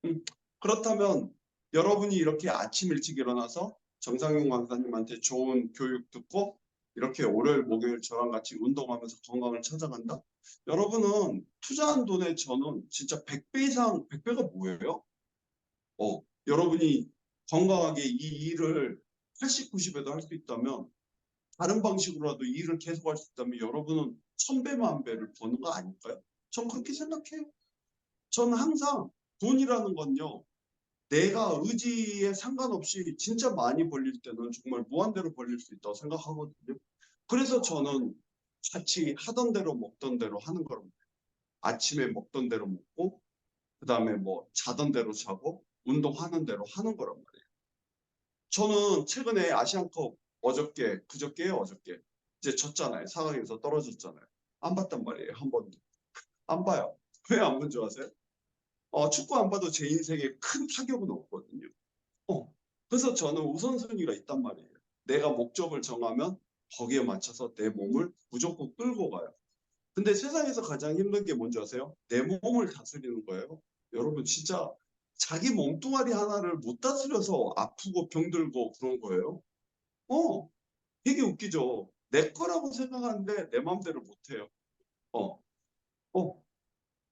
음, 그렇다면 여러분이 이렇게 아침 일찍 일어나서 정상용 강사님한테 좋은 교육 듣고 이렇게 월요일 목요일 저랑 같이 운동하면서 건강을 찾아간다? 여러분은 투자한 돈에 저는 진짜 100배 이상 100배가 뭐예요? 여러분이 건강하게 이 일을 80, 90에도 할 수 있다면 다른 방식으로라도 이 일을 계속할 수 있다면 여러분은 1000배, 만배를 버는 거 아닐까요? 전 그렇게 생각해요. 저는 항상 돈이라는 건요. 내가 의지에 상관없이 진짜 많이 벌릴 때는 정말 무한대로 벌릴 수 있다고 생각하거든요. 그래서 저는 같이 하던 대로 먹던 대로 하는 거랍니다. 아침에 먹던 대로 먹고 그다음에 뭐 자던 대로 자고 운동하는 대로 하는 거란 말이에요. 저는 최근에 아시안컵 그저께요, 어저께. 이제 졌잖아요. 4강에서 떨어졌잖아요. 안 봤단 말이에요, 한 번도. 안 봐요. 왜 안 본 줄 아세요? 축구 안 봐도 제 인생에 큰 타격은 없거든요. 어, 그래서 저는 우선순위가 있단 말이에요. 내가 목적을 정하면 거기에 맞춰서 내 몸을 무조건 끌고 가요. 근데 세상에서 가장 힘든 게 뭔지 아세요? 내 몸을 다스리는 거예요. 여러분 진짜 자기 몸뚱아리 하나를 못 다스려서 아프고 병들고 그런 거예요. 어, 되게 웃기죠. 내 거라고 생각하는데 내 마음대로 못 해요. 어, 어.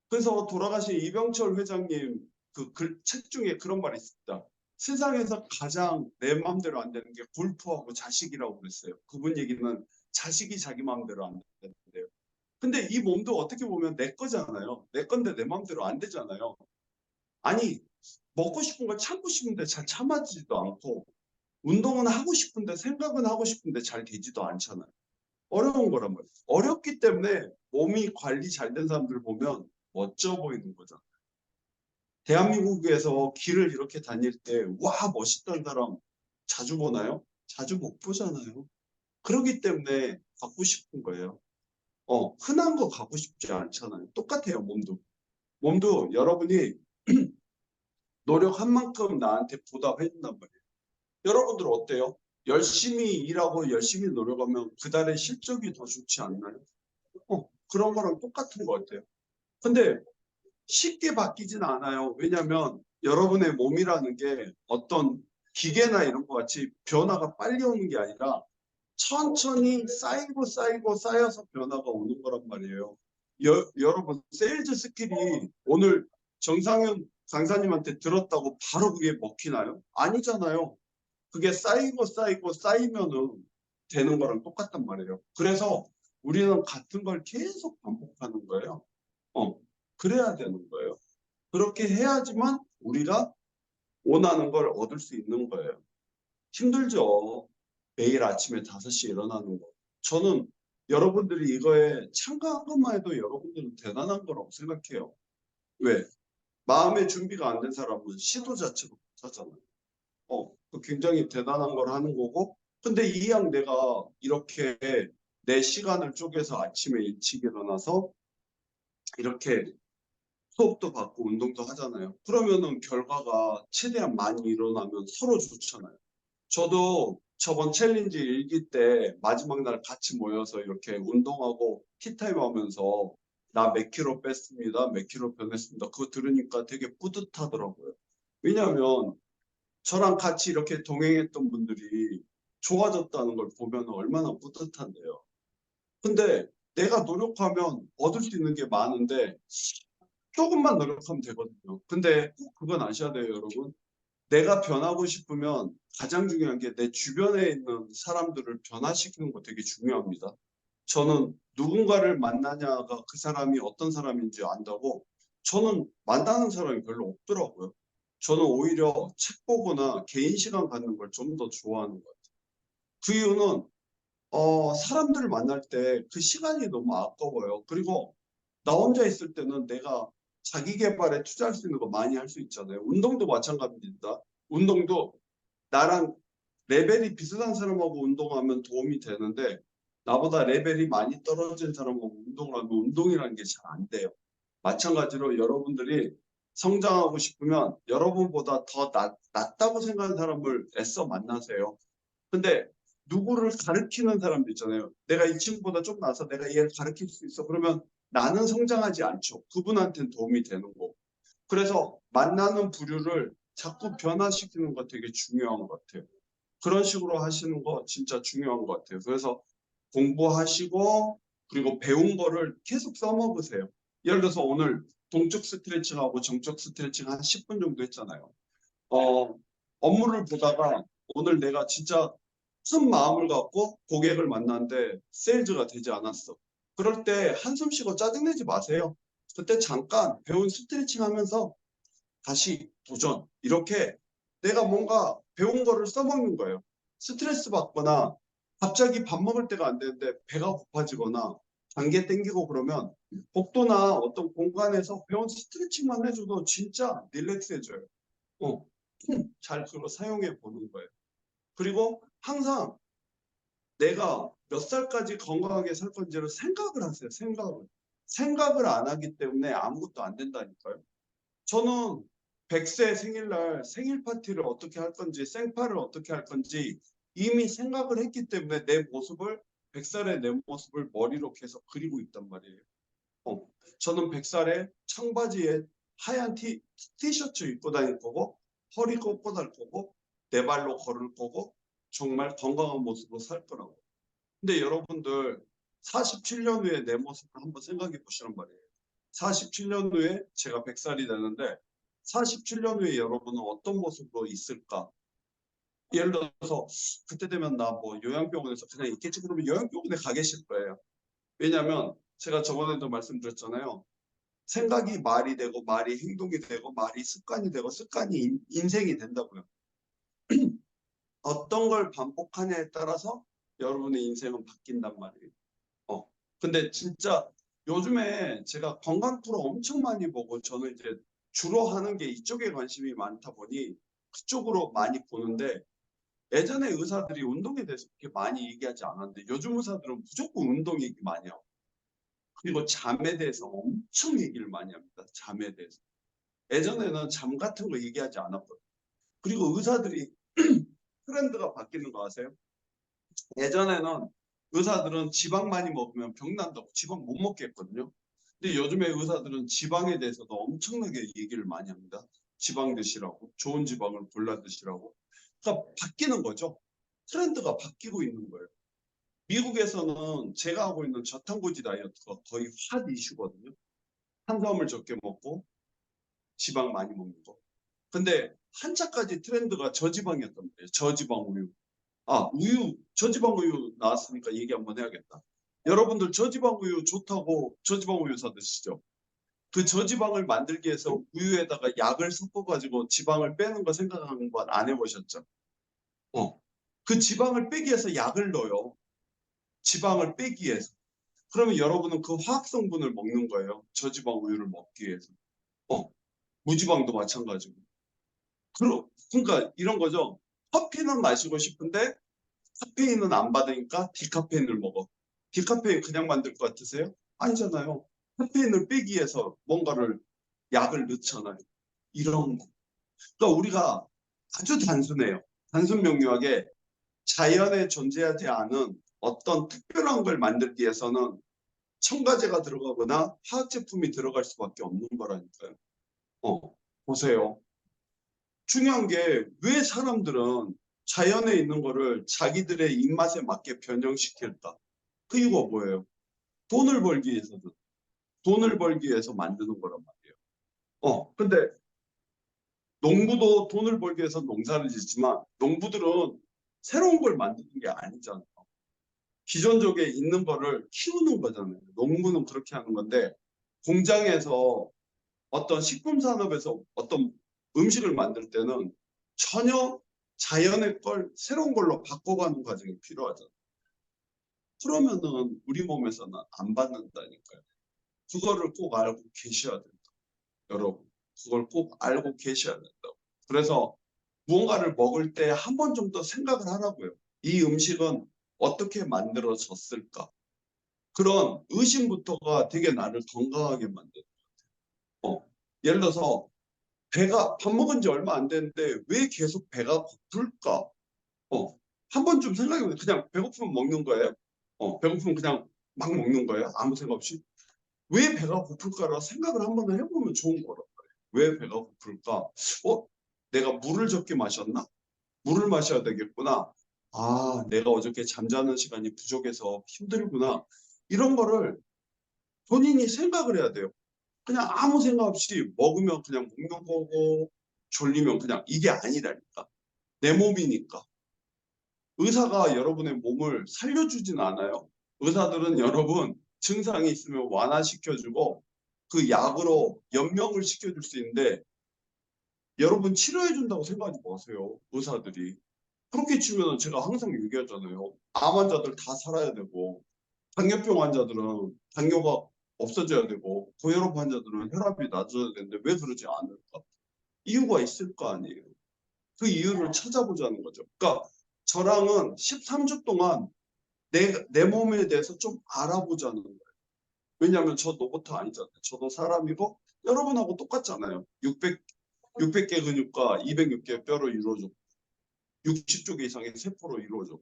그래서 돌아가신 이병철 회장님 그 책 중에 그런 말이 있습니다. 세상에서 가장 내 마음대로 안 되는 게 골프하고 자식이라고 그랬어요. 그분 얘기는 자식이 자기 마음대로 안 된대요. 근데 이 몸도 어떻게 보면 내 거잖아요. 내 건데 내 마음대로 안 되잖아요. 아니, 먹고 싶은 걸 참고 싶은데 잘 참아지지도 않고, 운동은 하고 싶은데 생각은 하고 싶은데 잘 되지도 않잖아요. 어려운 거란 말이에요. 어렵기 때문에 몸이 관리 잘 된 사람들 보면 멋져 보이는 거죠. 대한민국에서 길을 이렇게 다닐 때, 와, 멋있다는 사람 자주 보나요? 자주 못 보잖아요. 그렇기 때문에 갖고 싶은 거예요. 흔한 거 갖고 싶지 않잖아요. 똑같아요, 몸도. 몸도 여러분이 노력한 만큼 나한테 보답해 준단 말이에요. 여러분들 어때요? 열심히 일하고 열심히 노력하면 그달의 실적이 더 좋지 않나요? 그런 거랑 똑같은 것 같아요. 근데 쉽게 바뀌진 않아요. 왜냐하면 여러분의 몸이라는 게 어떤 기계나 이런 것 같이 변화가 빨리 오는 게 아니라 천천히 쌓이고 쌓이고 쌓여서 변화가 오는 거란 말이에요. 여러분 세일즈 스킬이 오늘 정상현 강사님한테 들었다고 바로 그게 먹히나요? 아니잖아요. 그게 쌓이고 쌓이고 쌓이면은 되는 거랑 똑같단 말이에요. 그래서 우리는 같은 걸 계속 반복하는 거예요. 어, 그래야 되는 거예요. 그렇게 해야지만 우리가 원하는 걸 얻을 수 있는 거예요. 힘들죠. 매일 아침에 5시에 일어나는 거. 저는 여러분들이 이거에 참가한 것만 해도 여러분들은 대단한 거라고 생각해요. 왜? 마음의 준비가 안 된 사람은 시도 자체로 못 하잖아요. 그 굉장히 대단한 걸 하는 거고. 근데 이왕 내가 이렇게 내 시간을 쪼개서 아침에 일찍 일어나서 이렇게 수업도 받고 운동도 하잖아요. 그러면은 결과가 최대한 많이 일어나면 서로 좋잖아요. 저도 저번 챌린지 일기 때 마지막 날 같이 모여서 이렇게 운동하고 티타임 하면서 나 몇 킬로 뺐습니다. 몇 킬로 변했습니다. 그거 들으니까 되게 뿌듯하더라고요. 왜냐하면 저랑 같이 이렇게 동행했던 분들이 좋아졌다는 걸 보면 얼마나 뿌듯한데요. 근데 내가 노력하면 얻을 수 있는 게 많은데 조금만 노력하면 되거든요. 근데 꼭 그건 아셔야 돼요, 여러분. 내가 변하고 싶으면 가장 중요한 게 내 주변에 있는 사람들을 변화시키는 거 되게 중요합니다. 저는 누군가를 만나냐가 그 사람이 어떤 사람인지 안다고 저는 만나는 사람이 별로 없더라고요. 저는 오히려 책 보거나 개인 시간 갖는 걸 좀 더 좋아하는 것 같아요. 그 이유는 사람들을 만날 때 그 시간이 너무 아까워요. 그리고 나 혼자 있을 때는 내가 자기 개발에 투자할 수 있는 거 많이 할 수 있잖아요. 운동도 마찬가지입니다. 운동도 나랑 레벨이 비슷한 사람하고 운동하면 도움이 되는데 나보다 레벨이 많이 떨어진 사람하고 운동을 하면 운동이라는 게 잘 안 돼요. 마찬가지로 여러분들이 성장하고 싶으면 여러분보다 더 낫다고 생각하는 사람을 애써 만나세요. 근데 누구를 가르치는 사람도 있잖아요. 내가 이 친구보다 좀 나서 내가 얘를 가르칠 수 있어. 그러면 나는 성장하지 않죠. 그분한테는 도움이 되는 거고. 그래서 만나는 부류를 자꾸 변화시키는 거 되게 중요한 것 같아요. 그런 식으로 하시는 거 진짜 중요한 것 같아요. 그래서 공부하시고 그리고 배운 거를 계속 써먹으세요. 예를 들어서 오늘 동적 스트레칭하고 정적 스트레칭 한 10분 정도 했잖아요. 어, 업무를 보다가 오늘 내가 진짜 큰 마음을 갖고 고객을 만났는데 세일즈가 되지 않았어. 그럴 때 한숨 쉬고 짜증내지 마세요. 그때 잠깐 배운 스트레칭 하면서 다시 도전. 이렇게 내가 뭔가 배운 거를 써먹는 거예요. 스트레스 받거나 갑자기 밥 먹을 때가 안 되는데 배가 고파지거나 단계 땡기고 그러면 복도나 어떤 공간에서 배운 스트레칭만 해줘도 진짜 릴렉스해져요. 어, 잘 그거 사용해 보는 거예요. 그리고 항상 내가 몇 살까지 건강하게 살 건지를 생각을 하세요. 생각을. 생각을 안 하기 때문에 아무것도 안 된다니까요. 저는 100세 생일날 생일 파티를 어떻게 할 건지 생파를 어떻게 할 건지 이미 생각을 했기 때문에 내 모습을 100살의 내 모습을 머리로 계속 그리고 있단 말이에요. 저는 100살에 청바지에 하얀 티셔츠 입고 다닐 거고 허리 꺾고 달 거고 내 발로 걸을 거고 정말 건강한 모습으로 살 거라고. 근데 여러분들 47년 후에 내 모습을 한번 생각해 보시란 말이에요. 47년 후에 제가 100살이 되는데 47년 후에 여러분은 어떤 모습으로 있을까? 예를 들어서 그때 되면 나 뭐 요양병원에서 그냥 있겠지 그러면 요양병원에 가 계실 거예요. 왜냐하면 제가 저번에도 말씀드렸잖아요. 생각이 말이 되고 말이 행동이 되고 말이 습관이 되고 습관이 인생이 된다고요. 어떤 걸 반복하냐에 따라서 여러분의 인생은 바뀐단 말이에요. 근데 진짜 요즘에 제가 건강 프로 엄청 많이 보고 저는 이제 주로 하는 게 이쪽에 관심이 많다 보니 그쪽으로 많이 보는데 예전에 의사들이 운동에 대해서 그렇게 많이 얘기하지 않았는데 요즘 의사들은 무조건 운동 얘기 많이 하고 그리고 잠에 대해서 엄청 얘기를 많이 합니다. 잠에 대해서. 예전에는 잠 같은 거 얘기하지 않았거든요. 그리고 의사들이 트렌드가 바뀌는 거 아세요? 예전에는 의사들은 지방 많이 먹으면 병 난다고 지방 못 먹게 했거든요. 근데 요즘에 의사들은 지방에 대해서도 엄청나게 얘기를 많이 합니다. 지방 드시라고, 좋은 지방을 골라 드시라고. 그러니까 바뀌는 거죠. 트렌드가 바뀌고 있는 거예요. 미국에서는 제가 하고 있는 저탄고지 다이어트가 거의 핫 이슈거든요. 탄수화물 적게 먹고 지방 많이 먹는 거. 근데 한차까지 트렌드가 저지방이었단 말이에요. 저지방 우유. 우유, 저지방 우유 나왔으니까 얘기 한번 해야겠다. 여러분들 저지방 우유 좋다고 저지방 우유 사 드시죠? 그 저지방을 만들기 위해서 우유에다가 약을 섞어가지고 지방을 빼는 거 생각하는 건 안 해보셨죠? 그 지방을 빼기 위해서 약을 넣어요. 지방을 빼기 위해서. 그러면 여러분은 그 화학 성분을 먹는 거예요. 저지방 우유를 먹기 위해서. 무지방도 마찬가지고. 그러니까 이런 거죠. 커피는 마시고 싶은데 카페인은 안 받으니까 디카페인을 먹어. 디카페인 그냥 만들 것 같으세요? 아니잖아요. 카페인을 빼기 위해서 뭔가를 약을 넣잖아요. 이런 거. 그러니까 우리가 아주 단순해요. 단순 명료하게 자연에 존재하지 않은 어떤 특별한 걸 만들기 위해서는 첨가제가 들어가거나 화학 제품이 들어갈 수밖에 없는 거라니까요. 보세요. 중요한 게 왜 사람들은 자연에 있는 거를 자기들의 입맛에 맞게 변형시킬까? 그 이유가 뭐예요? 돈을 벌기 위해서든 돈을 벌기 위해서 만드는 거란 말이에요. 근데 농부도 돈을 벌기 위해서 농사를 짓지만 농부들은 새로운 걸 만드는 게 아니잖아요. 기존적에 있는 거를 키우는 거잖아요. 농부는 그렇게 하는 건데 공장에서 어떤 식품 산업에서 어떤 음식을 만들 때는 전혀 자연의 걸 새로운 걸로 바꿔가는 과정이 필요하잖아요. 그러면은 우리 몸에서는 안 받는다니까요. 그거를 꼭 알고 계셔야 된다. 여러분, 그걸 꼭 알고 계셔야 된다고. 그래서 무언가를 먹을 때 한 번 정도 생각을 하라고요. 이 음식은 어떻게 만들어졌을까? 그런 의심부터가 되게 나를 건강하게 만드는 것 같아요. 예를 들어서 배가 밥 먹은 지 얼마 안 됐는데 왜 계속 배가 고플까? 한 번쯤 생각해보세요. 그냥 배고프면 먹는 거예요? 배고프면 그냥 막 먹는 거예요? 아무 생각 없이? 왜 배가 고플까라 생각을 한번 해보면 좋은 거란 말이에요. 왜 배가 고플까? 내가 물을 적게 마셨나? 물을 마셔야 되겠구나. 내가 어저께 잠자는 시간이 부족해서 힘들구나. 이런 거를 본인이 생각을 해야 돼요. 그냥 아무 생각 없이 먹으면 그냥 먹는 거고 졸리면 그냥 이게 아니라니까. 내 몸이니까. 의사가 여러분의 몸을 살려주진 않아요. 의사들은 여러분 증상이 있으면 완화시켜주고 그 약으로 연명을 시켜줄 수 있는데 여러분 치료해준다고 생각하지 마세요. 의사들이. 그렇게 치면 제가 항상 얘기하잖아요. 암 환자들 다 살아야 되고 당뇨병 환자들은 당뇨가 없어져야 되고 고혈압 환자들은 혈압이 낮아져야 되는데 왜 그러지 않을까? 이유가 있을 거 아니에요. 그 이유를 찾아보자는 거죠. 그러니까 저랑은 13주 동안 내 몸에 대해서 좀 알아보자는 거예요. 왜냐하면 저 로봇 아니잖아요. 저도 사람이고 여러분하고 똑같잖아요. 600개 근육과 206개 뼈로 이루어져 60조 개 이상의 세포로 이루어져.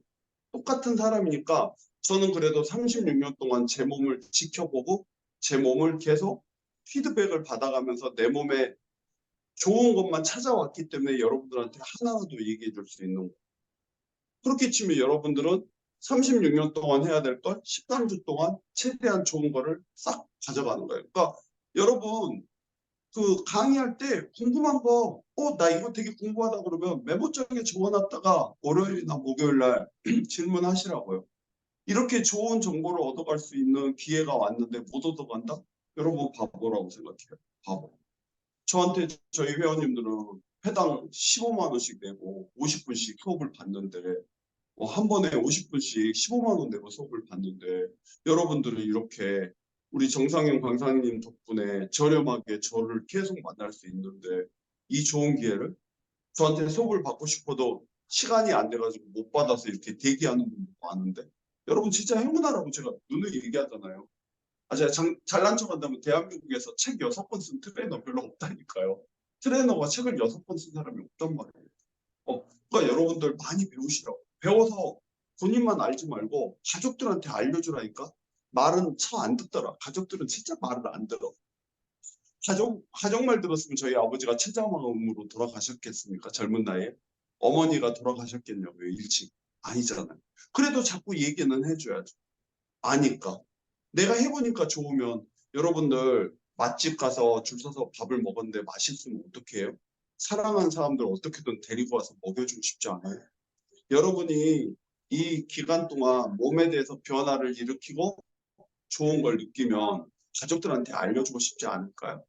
똑같은 사람이니까 저는 그래도 36년 동안 제 몸을 지켜보고 제 몸을 계속 피드백을 받아가면서 내 몸에 좋은 것만 찾아왔기 때문에 여러분들한테 하나라도 얘기해 줄 수 있는 거예요. 그렇게 치면 여러분들은 36년 동안 해야 될 걸 13주 동안 최대한 좋은 거를 싹 가져가는 거예요. 그러니까 여러분 그 강의할 때 궁금한 거, 나 이거 되게 궁금하다 그러면 메모장에 적어놨다가 월요일이나 목요일 날 질문하시라고요. 이렇게 좋은 정보를 얻어갈 수 있는 기회가 왔는데 못 얻어간다? 여러분 바보라고 생각해요. 바보. 저한테 저희 회원님들은 회당 15만 원씩 내고 50분씩 수업을 받는데 한 번에 50분씩 15만 원 내고 수업을 받는데 여러분들은 이렇게 우리 정상영 강사님 덕분에 저렴하게 저를 계속 만날 수 있는데 이 좋은 기회를 저한테 수업을 받고 싶어도 시간이 안 돼가지고 못 받아서 이렇게 대기하는 분도 많은데 여러분 진짜 행운하라고 제가 눈을 얘기하잖아요. 제가 잘난 척한다면 대한민국에서 책 6권 쓴 트레이너 별로 없다니까요. 트레이너가 책을 6권 쓴 사람이 없단 말이에요. 그러니까 여러분들 많이 배우시라고. 배워서 본인만 알지 말고 가족들한테 알려주라니까. 말은 참 안 듣더라. 가족들은 진짜 말을 안 들어. 가족말 들었으면 저희 아버지가 췌장암으로 돌아가셨겠습니까? 젊은 나이에. 어머니가 돌아가셨겠냐고요. 일찍. 아니잖아요. 그래도 자꾸 얘기는 해줘야죠. 아니까. 내가 해보니까 좋으면 여러분들 맛집 가서 줄 서서 밥을 먹었는데 맛있으면 어떻게 해요? 사랑하는 사람들 어떻게든 데리고 와서 먹여주고 싶지 않아요? 여러분이 이 기간 동안 몸에 대해서 변화를 일으키고 좋은 걸 느끼면 가족들한테 알려주고 싶지 않을까요?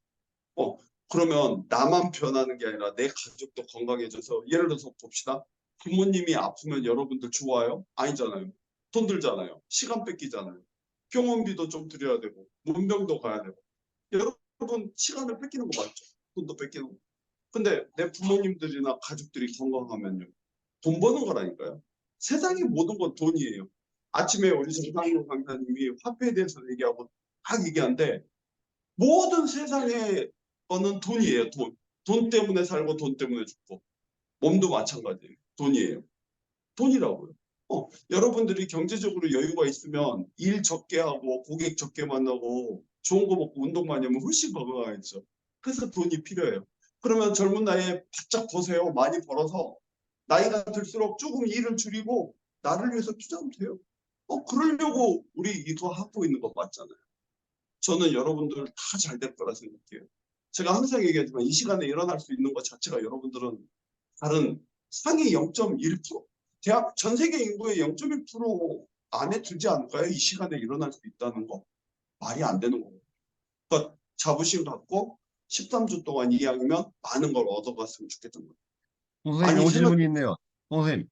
어, 그러면 나만 변하는 게 아니라 내 가족도 건강해져서 예를 들어서 봅시다. 부모님이 아프면 여러분들 좋아요? 아니잖아요. 돈 들잖아요. 시간 뺏기잖아요. 병원비도 좀 드려야 되고 문병도 가야 되고 여러분 시간을 뺏기는 거 맞죠? 돈도 뺏기는 거. 근데 내 부모님들이나 가족들이 건강하면요. 돈 버는 거라니까요. 세상의 모든 건 돈이에요. 아침에 우리 정상용 강사님이 화폐에 대해서 얘기하고 다 얘기하는데 모든 세상의 거는 돈이에요. 돈. 돈 때문에 살고 돈 때문에 죽고. 몸도 마찬가지예요. 돈이에요. 돈이라고요. 여러분들이 경제적으로 여유가 있으면 일 적게 하고 고객 적게 만나고 좋은 거 먹고 운동 많이 하면 훨씬 건강하겠죠. 그래서 돈이 필요해요. 그러면 젊은 나이에 바짝 버세요. 많이 벌어서 나이가 들수록 조금 일을 줄이고 나를 위해서 투자하면 돼요. 그러려고 우리 이거 하고 있는 거 맞잖아요. 저는 여러분들 다 잘 될 거라 생각해요. 제가 항상 얘기하지만 이 시간에 일어날 수 있는 것 자체가 여러분들은 다른 상위 0.1%? 대학 전 세계 인구의 0.1% 안에 들지 않을까요? 이 시간에 일어날 수 있다는 거? 말이 안 되는 거고. 그러니까 자부심 갖고 13주 동안 이왕이면 많은 걸 얻어갔으면 좋겠던 거예요. 선생님, 아니 요 생각 질문이 있네요. 선생님,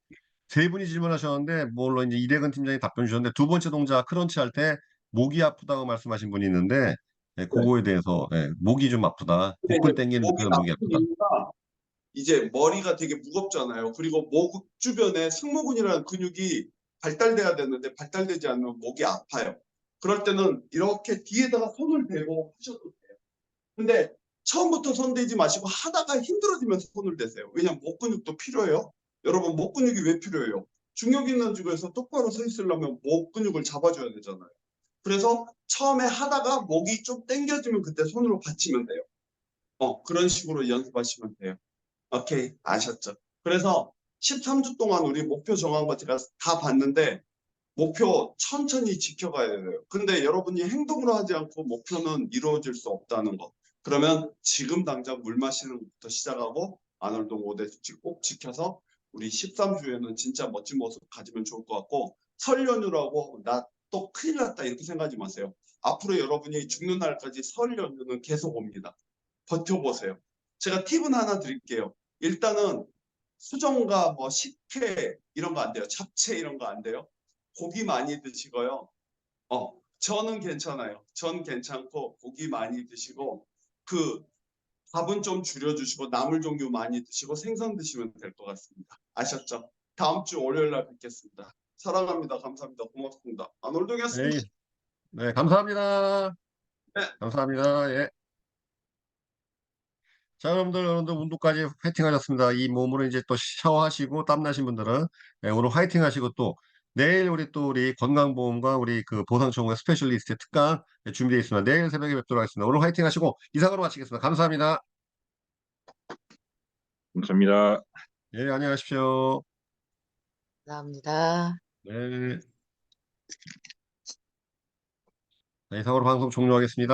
세 분이 질문하셨는데, 물론 이제 이대근 팀장이 답변 주셨는데, 두 번째 동작 크런치 할 때 목이 아프다고 말씀하신 분이 있는데, 네. 그거에 대해서, 목이 좀 아프다. 근데 복근 이제 당기는 목이 듯한 목이 나쁜 아프다. 이유가 이제 머리가 되게 무겁잖아요. 그리고 목 주변에 승모근이라는 근육이 발달돼야 되는데 발달되지 않으면 목이 아파요. 그럴 때는 이렇게 뒤에다가 손을 대고 하셔도 돼요. 근데 처음부터 손 대지 마시고 하다가 힘들어지면서 손을 대세요. 왜냐면 목 근육도 필요해요. 여러분 목 근육이 왜 필요해요? 중력 있는 집에서 똑바로 서 있으려면 목 근육을 잡아줘야 되잖아요. 그래서 처음에 하다가 목이 좀 당겨지면 그때 손으로 받치면 돼요. 그런 식으로 연습하시면 돼요. 오케이, 아셨죠? 그래서 13주 동안 우리 목표 정한 거 제가 다 봤는데 목표 천천히 지켜가야 돼요. 근데 여러분이 행동으로 하지 않고 목표는 이루어질 수 없다는 거. 그러면 지금 당장 물 마시는 것부터 시작하고 아놀드 5대 수칙 꼭 지켜서 우리 13주에는 진짜 멋진 모습 가지면 좋을 것 같고 설 연휴라고 나 또 큰일 났다 이렇게 생각하지 마세요. 앞으로 여러분이 죽는 날까지 설 연휴는 계속 옵니다. 버텨보세요. 제가 팁은 하나 드릴게요. 일단은 수정과 뭐 식혜 이런 거 안 돼요. 잡채 이런 거 안 돼요. 고기 많이 드시고요. 저는 괜찮아요. 전 괜찮고 고기 많이 드시고 그 밥은 좀 줄여주시고 나물 종류 많이 드시고 생선 드시면 될 것 같습니다. 아셨죠? 다음 주 월요일 날 뵙겠습니다. 사랑합니다. 감사합니다. 고맙습니다. 안올동이었습니다. 네, 네, 감사합니다. 네. 감사합니다. 예. 자, 여러분들 운동까지 화이팅 하셨습니다. 이 몸으로 이제 또 샤워하시고 땀나신 분들은 오늘 화이팅 하시고 또 내일 우리 건강보험과 우리 그 보상청구의 스페셜리스트 특강 준비되어 있습니다. 내일 새벽에 뵙도록 하겠습니다. 오늘 화이팅 하시고 이상으로 마치겠습니다. 감사합니다. 감사합니다. 예, 안녕하십시오. 감사합니다. 네. 네, 이상으로 방송 종료하겠습니다.